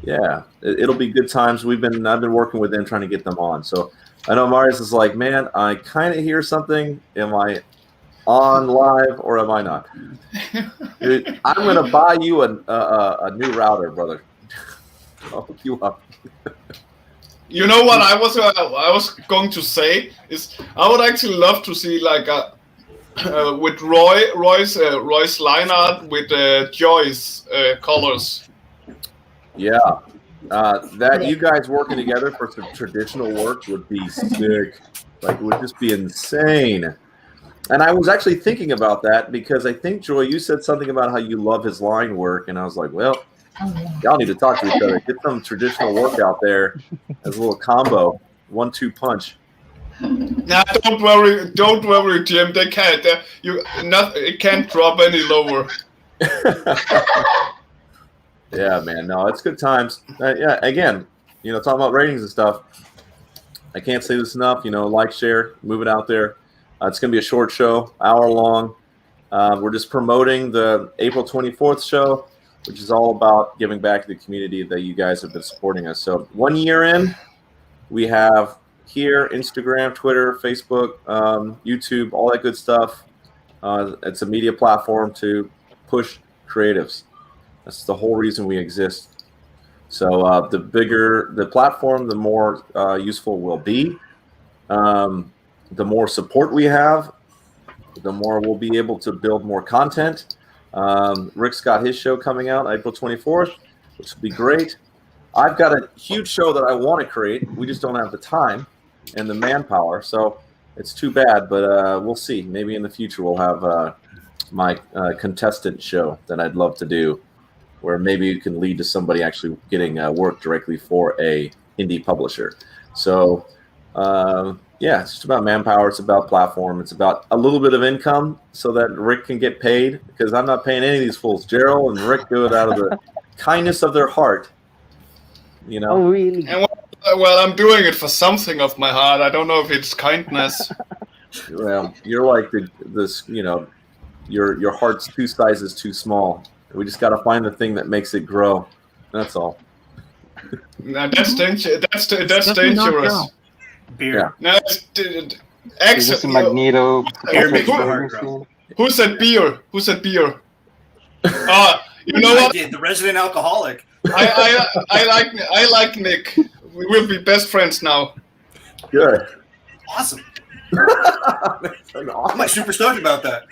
yeah, it'll be good times. I've been working with them trying to get them on. So I know Marius is like, man, I kind of hear something. Am I on live or am I not? Dude, I'm gonna buy you a new router, brother. I'll hook you up. You know what I was going to say is I would actually love to see like with Roy's line art with Joy's colors. Yeah, that you guys working together for some traditional work would be sick. Like it would just be insane. And I was actually thinking about that because I think, Joy, you said something about how you love his line work, and I was like, well, y'all need to talk to each other. Get some traditional work out there as a little combo, 1-2 punch. Nah, don't worry, Jim. They can't. It can't drop any lower. Yeah, man. No, it's good times. Yeah, again, talking about ratings and stuff. I can't say this enough. Like, share, move it out there. It's going to be a short show, hour long. We're just promoting the April 24th show, which is all about giving back to the community that you guys have been supporting us. So 1 year in, we have here Instagram, Twitter, Facebook, YouTube, all that good stuff. It's a media platform to push creatives. That's the whole reason we exist. So the bigger the platform, the more useful we'll be. The more support we have, the more we'll be able to build more content. Rick's got his show coming out April 24th, which will be great. I've got a huge show that I want to create. We just don't have the time and the manpower, so it's too bad, but we'll see. Maybe in the future we'll have my contestant show that I'd love to do, where maybe it can lead to somebody actually getting work directly for a indie publisher. So yeah, it's just about manpower. It's about platform. It's about a little bit of income so that Rick can get paid, because I'm not paying any of these fools. Gerald and Rick do it out of the kindness of their heart. Oh, really? And well, I'm doing it for something of my heart. I don't know if it's kindness. Well, you're like this. Your heart's 2 sizes too small. We just got to find the thing that makes it grow. That's all. Now that's dangerous. Beer. No, Is Magneto? Who said beer? You know what? The resident alcoholic. I like Nick. We will be best friends now. Good. Awesome. I'm like super stoked about that.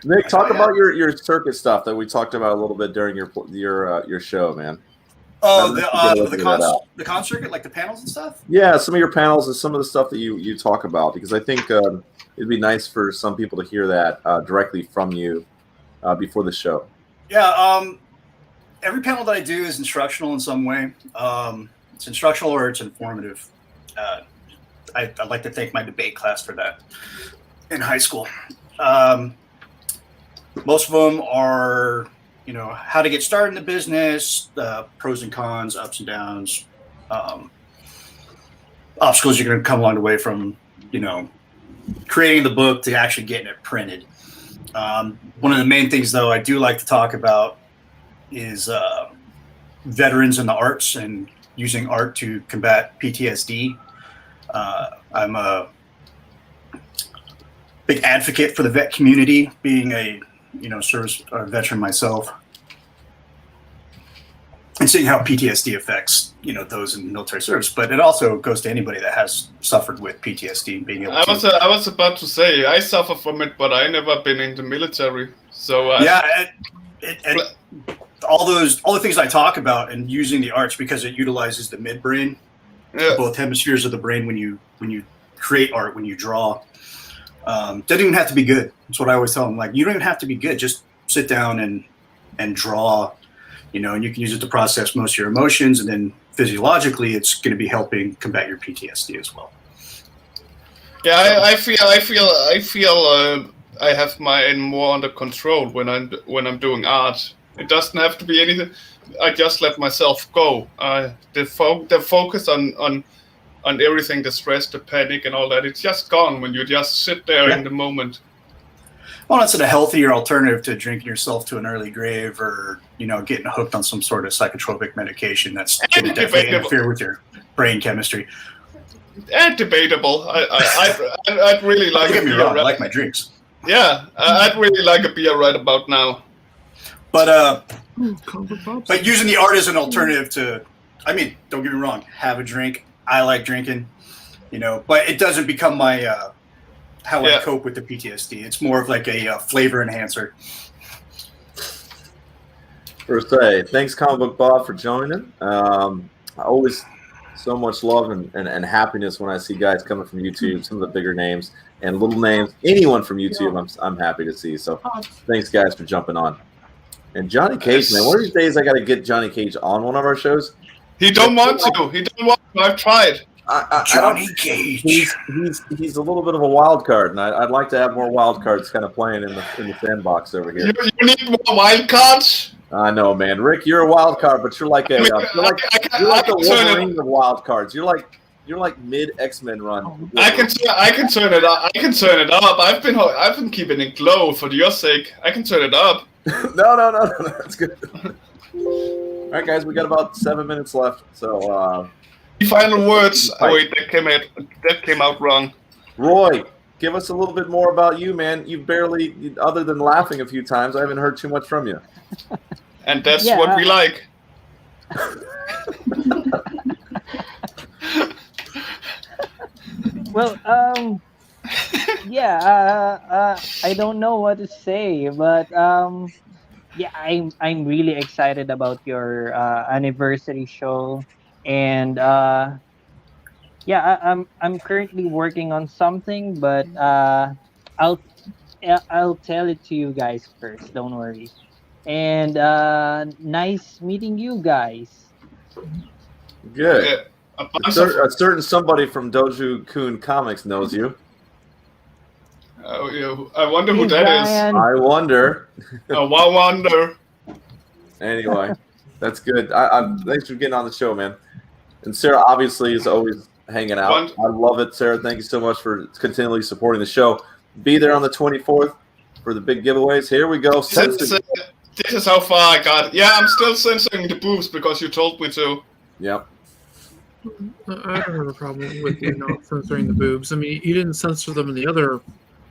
Nick, talk about your circuit stuff that we talked about a little bit during your show, man. Oh, the con circuit, like the panels and stuff? Yeah, some of your panels and some of the stuff that you talk about, because I think it'd be nice for some people to hear that directly from you before the show. Yeah, every panel that I do is instructional in some way. It's instructional or it's informative. I'd like to thank my debate class for that in high school. Most of them are, how to get started in the business, the pros and cons, ups and downs, obstacles you're going to come along the way from, creating the book to actually getting it printed. One of the main things, though, I do like to talk about is veterans in the arts and using art to combat PTSD. I'm a big advocate for the vet community, being a service or veteran myself, and seeing how PTSD affects those in military service. But it also goes to anybody that has suffered with PTSD and being able to. I was about to say I suffer from it, but I never been in the military. So all the things I talk about and using the arts, because it utilizes the midbrain, both hemispheres of the brain when you create art, when you draw. Doesn't even have to be good. That's what I always tell them. Like, you don't even have to be good. Just sit down and draw, and you can use it to process most of your emotions. And then physiologically, it's going to be helping combat your PTSD as well. Yeah, I feel I have mine more under control when I'm doing art. It doesn't have to be anything. I just let myself go. The focus on everything, the stress, the panic, and all that, it's just gone when you just sit there in the moment. Well, it's a healthier alternative to drinking yourself to an early grave or, getting hooked on some sort of psychotropic medication that's going to definitely interfere with your brain chemistry. And debatable. I'd really like. Don't get me wrong, I like my drinks. Yeah, I'd really like a beer right about now. But using the art as an alternative to, don't get me wrong, have a drink. I like drinking, but it doesn't become my how I cope with the PTSD. It's more of like a flavor enhancer. Per se. Thanks, Comic Book Bob, for joining. I always so much love and happiness when I see guys coming from YouTube, some of the bigger names and little names. Anyone from YouTube, I'm happy to see. So thanks, guys, for jumping on. And Johnny Cage, man, one of these days I got to get Johnny Cage on one of our shows. He don't want to. I've tried. Johnny Cage. He's a little bit of a wild card, and I'd like to have more wild cards kind of playing in the sandbox over here. You need more wild cards. I know, man. Rick, you're a wild card, but you're like a Wolverine of wild cards. You're like mid X-Men run. I can turn it up. I can turn it up. I've been keeping it low for your sake. I can turn it up. No. That's good. All right, guys, we got about 7 minutes left. So, final words. Oh, wait, that came out wrong. Roy, give us a little bit more about you, man. You've barely, other than laughing a few times, I haven't heard too much from you. And that's what we like. Well, I don't know what to say, but I'm really excited about your anniversary show, and I'm currently working on something, but I'll tell it to you guys first. Don't worry. And nice meeting you guys. Good. Yeah. A certain somebody from Doju Kun Comics knows you. Oh, yeah. I wonder who that Ryan. I wonder. I wonder. Anyway, that's good. Thanks for getting on the show, man. And Sarah obviously is always hanging out. I love it, Sarah. Thank you so much for continually supporting the show. Be there on the 24th for the big giveaways. Here we go. This is how far I got. Yeah, I'm still censoring the boobs because you told me to. Yep. I don't have a problem with you not censoring the boobs. I mean, you didn't censor them in the other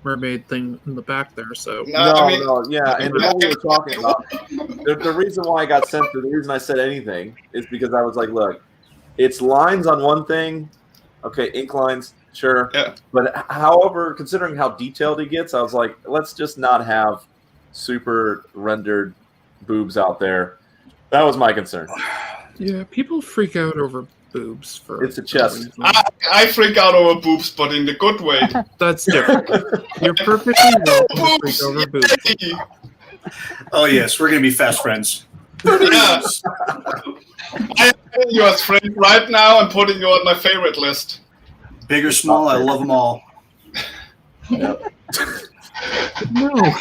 mermaid thing in the back there, so. No, yeah. And what we were talking about, the reason why I got censored, the reason I said anything is because I was like, look, it's lines on one thing. Okay, ink lines, sure. Yeah. But however, considering how detailed he gets, I was like, let's just not have super rendered boobs out there. That was my concern. Yeah, people freak out over boobs for. It's a chest. I freak out over boobs, but in the good way. That's different. You're perfectly welcome to freak over boobs. Oh yes, we're gonna be fast friends. Yeah. I am you as friend right now and putting you on my favorite list. Big or small, I love them all. Yep. No.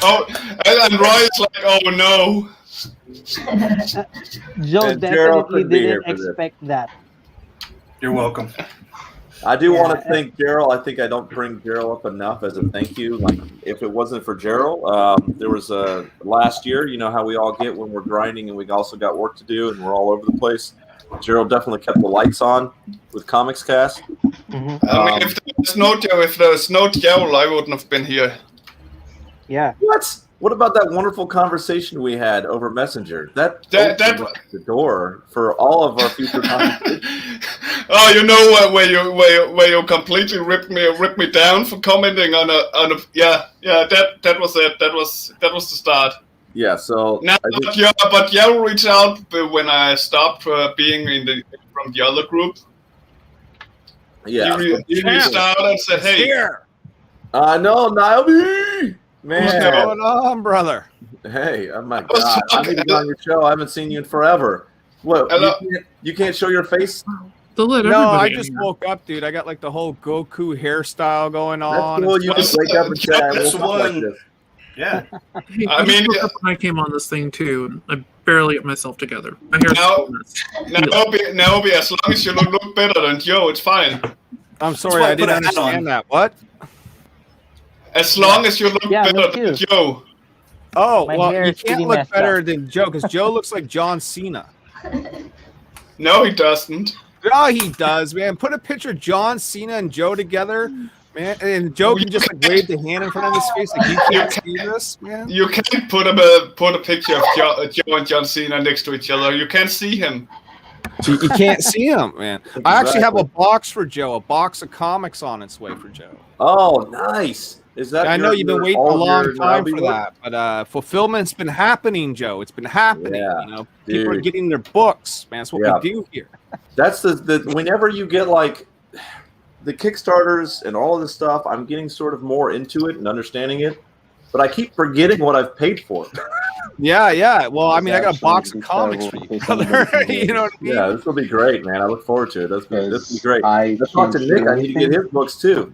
Oh, and Roy's like, oh no. Joe And Gerald definitely couldn't be here didn't for this. expect that. You're welcome. I do want Yeah. to thank Gerald. I think I don't bring Gerald up enough as a thank you. Like, if it wasn't for Gerald, there was a last year. You know how we all get when we're grinding, and we also got work to do, and we're all over the place. Gerald definitely kept the lights on with Comics Cast. Mhm. I mean, if there was no Joe, I wouldn't have been here. Yeah. What? What about that wonderful conversation we had over Messenger? That That- opened up the door for all of our future conversations. Oh, you know where you completely ripped me down for commenting on a that was it. That was the start. Yeah. So Now, but Joe reached out when I stopped being from the other group. yeah. He reached out and said, "Hey, Here. I know, Naomi. What's Man. going on, brother? Hey, oh my God! I need to be on your show. I haven't seen you in forever. What? You can't show your face? They'll let No, I everybody in just here. woke up, dude. I got like the whole Goku hairstyle going That's on. cool. and You stuff. just wake up and say, "I That's woke up like one. this." Yeah. Hey, I mean, just woke up when I came on this thing too. And I barely get myself together. My hair's Now- still nuts. Naomi, as long as you look better than Joe, it's fine. I'm sorry, why I I didn't put a hat understand on. that. What? As long as you look Yeah, me better too. than Joe. Oh, My well, hair you is pretty can't look messed better up. than Joe because Joe looks like John Cena. No, he doesn't. Oh, he does, man. Put a picture of John Cena and Joe together, man, and Joe can just like wave the hand in front of his face like you can't see this, man. You can't put a picture of Joe and John Cena next to each other. You can't see him. You can't see him, man. I actually have a box for Joe, a box of comics on its way for Joe. Oh, nice. Is that? I know you've been waiting a all long your time Naomi for work? that, but fulfillment's been happening, Joe. It's been happening. Yeah, you know, people are dude. getting their books, man. That's what Yeah. we do here. That's the whenever you get like the Kickstarters and all of this stuff, I'm getting sort of more into it and understanding it, but I keep forgetting what I've paid for. Yeah, yeah. Well, I mean, I got a box of comics for you, brother. You know what I mean? Yeah, this will be great, man. I look forward to it. This will be great. I Let's talk to can't Nick. hear I need to get anything. his books too.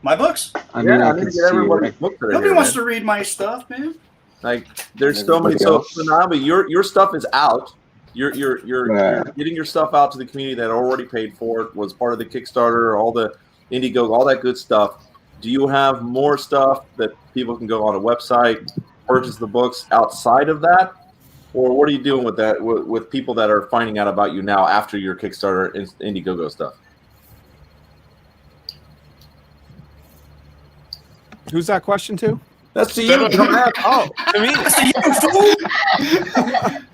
My books? I mean, Yeah, I I need can to see get everybody's it. books that are Nobody here, wants man. to read my stuff, man. Like, there's so many. So, Naomi, your stuff is out. You're Yeah. getting your stuff out to the community that already paid for it, was part of the Kickstarter, all the Indiegogo, all that good stuff. Do you have more stuff that people can go on a website, purchase the books outside of that? Or what are you doing with that, with people that are finding out about you now after your Kickstarter and Indiegogo stuff? Who's that question to? That's to you. dumbass. Oh, to me.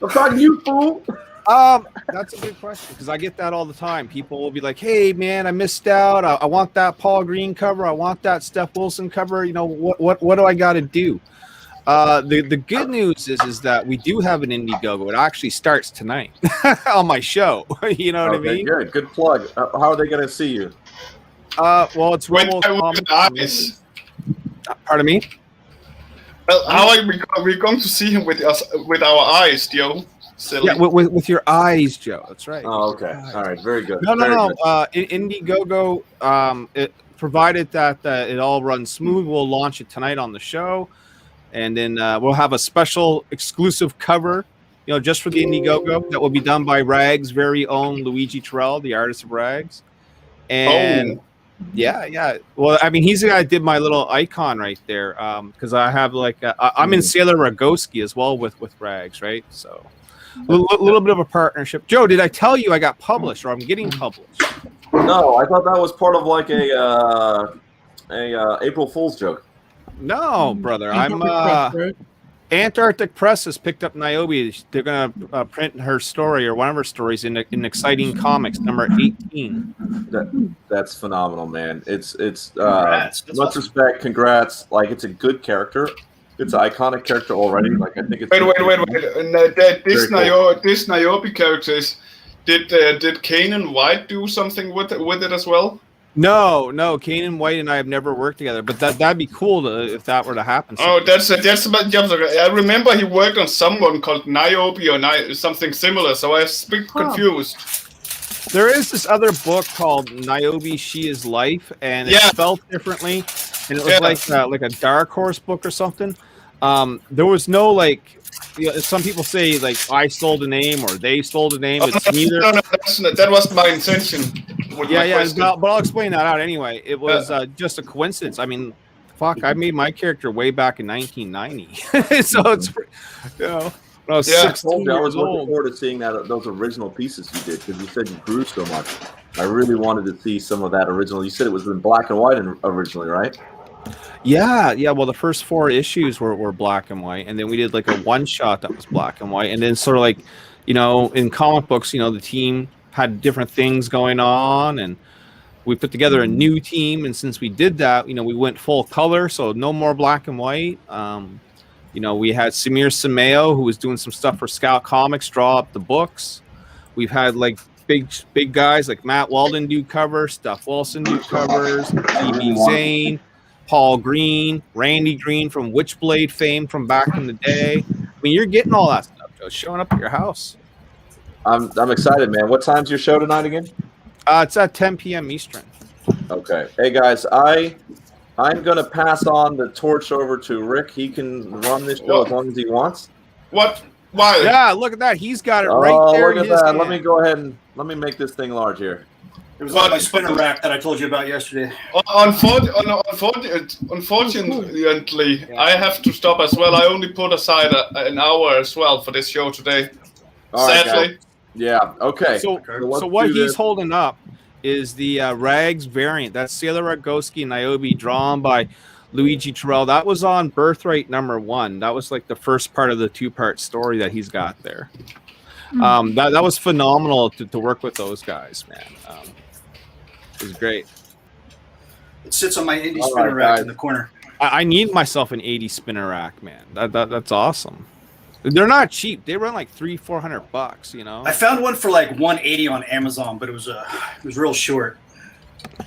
I'm talking to you, fool. That's a good question because I get that all the time. People will be like, "Hey, man, I missed out. I want that Paul Green cover. I want that Steph Wilson cover. You know, what do I got to do?" The good news is that we do have an Indiegogo. It actually starts tonight on my show. You know what I mean? Good plug. How are they going to see you? Well, it's With Romo's the Comics. eyes. Pardon me? Well, how are we going to see him with our eyes, Joe? Silly. Yeah, with your eyes, Joe. That's right. Oh, okay. All right. Very good. No. Very good. Indiegogo, it provided that it all runs smooth, we'll launch it tonight on the show, and then we'll have a special exclusive cover, you know, just for the Indiegogo that will be done by Rags' very own Luigi Terrell, the artist of Rags. And yeah. Well, I mean, he's the guy that did my little icon right there, because I have like I'm in Sailor Rogowski as well with Rags, right? So. A little bit of a partnership. Joe, did I tell you I got published or I'm getting published? No, I thought that was part of like a April Fool's joke. No, brother. I'm Antarctic Press has picked up Niobe. They're gonna print her story or one of her stories in Exciting Comics number 18. That's phenomenal, man. It's Congrats. That's much awesome. respect. Congrats. Like, it's a good character. It's an iconic character already. Like, I think it's Wait. And, this Very this Niobe characters, did Kanan White do something with it as well? No, Kanan White and I have never worked together, but that'd be cool if that were to happen. Oh, that's about. I remember he worked on someone called Niobe or something similar, so I was a bit confused. There is this other book called Niobe She Is Life, and it's spelled differently, and it was like a Dark Horse book or something. There was no like. Some people say like I stole the name or they stole the name. It's neither. No, that wasn't my intention. But I'll explain that out anyway. It was just a coincidence. I mean, fuck, I made my character way back in 1990, so it's when I was 16 I was years looking old. forward to seeing those original pieces you did because you said you grew so much. I really wanted to see some of that original. You said it was in black and white originally, right? Yeah. Well, the first 4 issues were black and white, and then we did like a one shot that was black and white, and then sort of like, in comic books, the team had different things going on, and we put together a new team. And since we did that, we went full color, so no more black and white. We had Samir Sameo, who was doing some stuff for Scout Comics, draw up the books. We've had like big guys like Matt Weldon do covers, Stuff Wilson do covers, E.B. Zane, Paul Green, Randy Green from Witchblade fame from back in the day. I mean, you're getting all that stuff, Joe, showing up at your house. I'm excited, man. What time's your show tonight again? It's at 10 p.m. Eastern. Okay. Hey, guys, I'm going to pass on the torch over to Rick. He can run this show as long as he wants. What? Why? Yeah, look at that. He's got it right there. Look at that. Let me go ahead and let me make this thing large here. It was on my spinner rack that I told you about yesterday. Unfortunately, I have to stop as well. I only put aside an hour as well for this show today. All right, Sadly. guys. Yeah. Okay. So what he's holding up is the Rags variant. That's Sailor Rogowski and Niobe, drawn by Luigi Terrell. That was on Birthright #1. That was like the first part of the 2-part story that he's got there. That was phenomenal to work with those guys, man. It was great. It sits on my indie spinner rack in the corner. I need myself an 80 spinner rack, man. That's awesome. They're not cheap. They run like $300-400, I found one for like $180 on Amazon, but it was real short.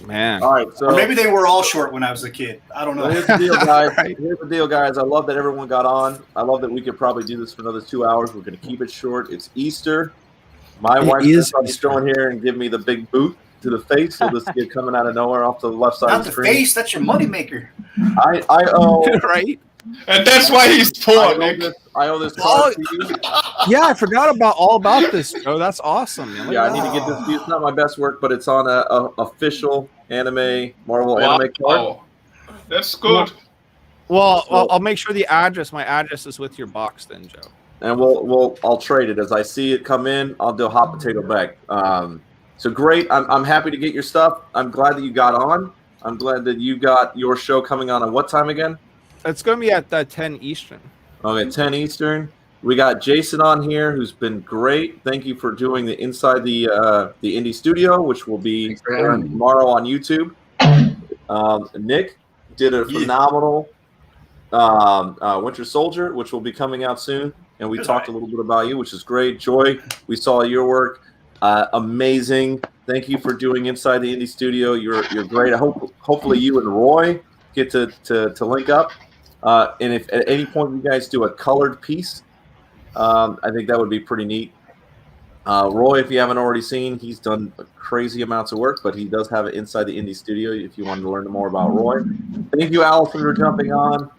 Man. All right. So or maybe they were all short when I was a kid. I don't know. Here's the deal, guys. Here's the deal, guys. I love that everyone got on. I love that we could probably do this for another 2 hours. We're going to keep it short. It's Easter. My wife is going here and give me the big boot to the face. So this kid coming out of nowhere off the left side Not of the the screen. face. That's your moneymaker. I owe right. And that's why he's poor, Nick. I owe this card to you. Yeah, I forgot all about this, Joe. That's awesome, man. Yeah, I need to get this. It's not my best work, but it's on a official Marvel anime card. That's good. Well, I'll make sure my address is with your box then, Joe. And I'll trade it as I see it come in. I'll do a hot potato bag. So great. I'm happy to get your stuff. I'm glad that you got on. I'm glad that you got your show coming on at what time again? It's going to be at 10 Eastern. Okay, 10 Eastern. We got Jason on here, who's been great. Thank you for doing the inside the indie studio, which will be tomorrow on YouTube. Nick did a phenomenal Winter Soldier, which will be coming out soon, and we talked a little bit about you, which is great. Joy, we saw your work, amazing. Thank you for doing inside the indie studio. You're great. I hopefully you and Roy get to link up. And if at any point you guys do a colored piece, I think that would be pretty neat. Roy, if you haven't already seen, he's done crazy amounts of work, but he does have it inside the indie studio if you wanted to learn more about Roy. Thank you, Allison, for jumping on.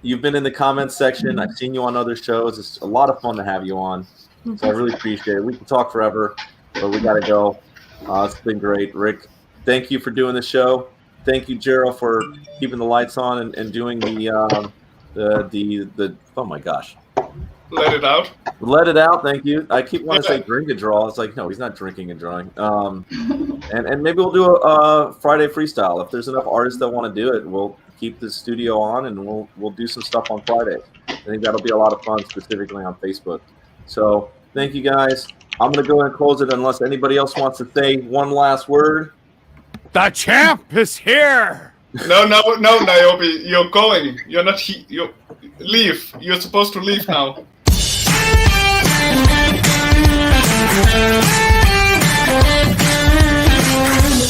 You've been in the comments section. I've seen you on other shows. It's a lot of fun to have you on. So I really appreciate it. We can talk forever, but we got to go. It's been great. Rick, thank you for doing the show. Thank you, Gerald, for keeping the lights on and doing the oh my gosh. Let it out. Let it out. Thank you. I keep wanting to say drink and draw. It's like, no, he's not drinking and drawing. And maybe we'll do a Friday freestyle. If there's enough artists that want to do it, we'll keep the studio on and we'll do some stuff on Friday. I think that'll be a lot of fun, specifically on Facebook. So thank you guys. I'm gonna go ahead and close it unless anybody else wants to say one last word. The champ is here. No, Niobe, you're going. You're not. You leave. You're supposed to leave now.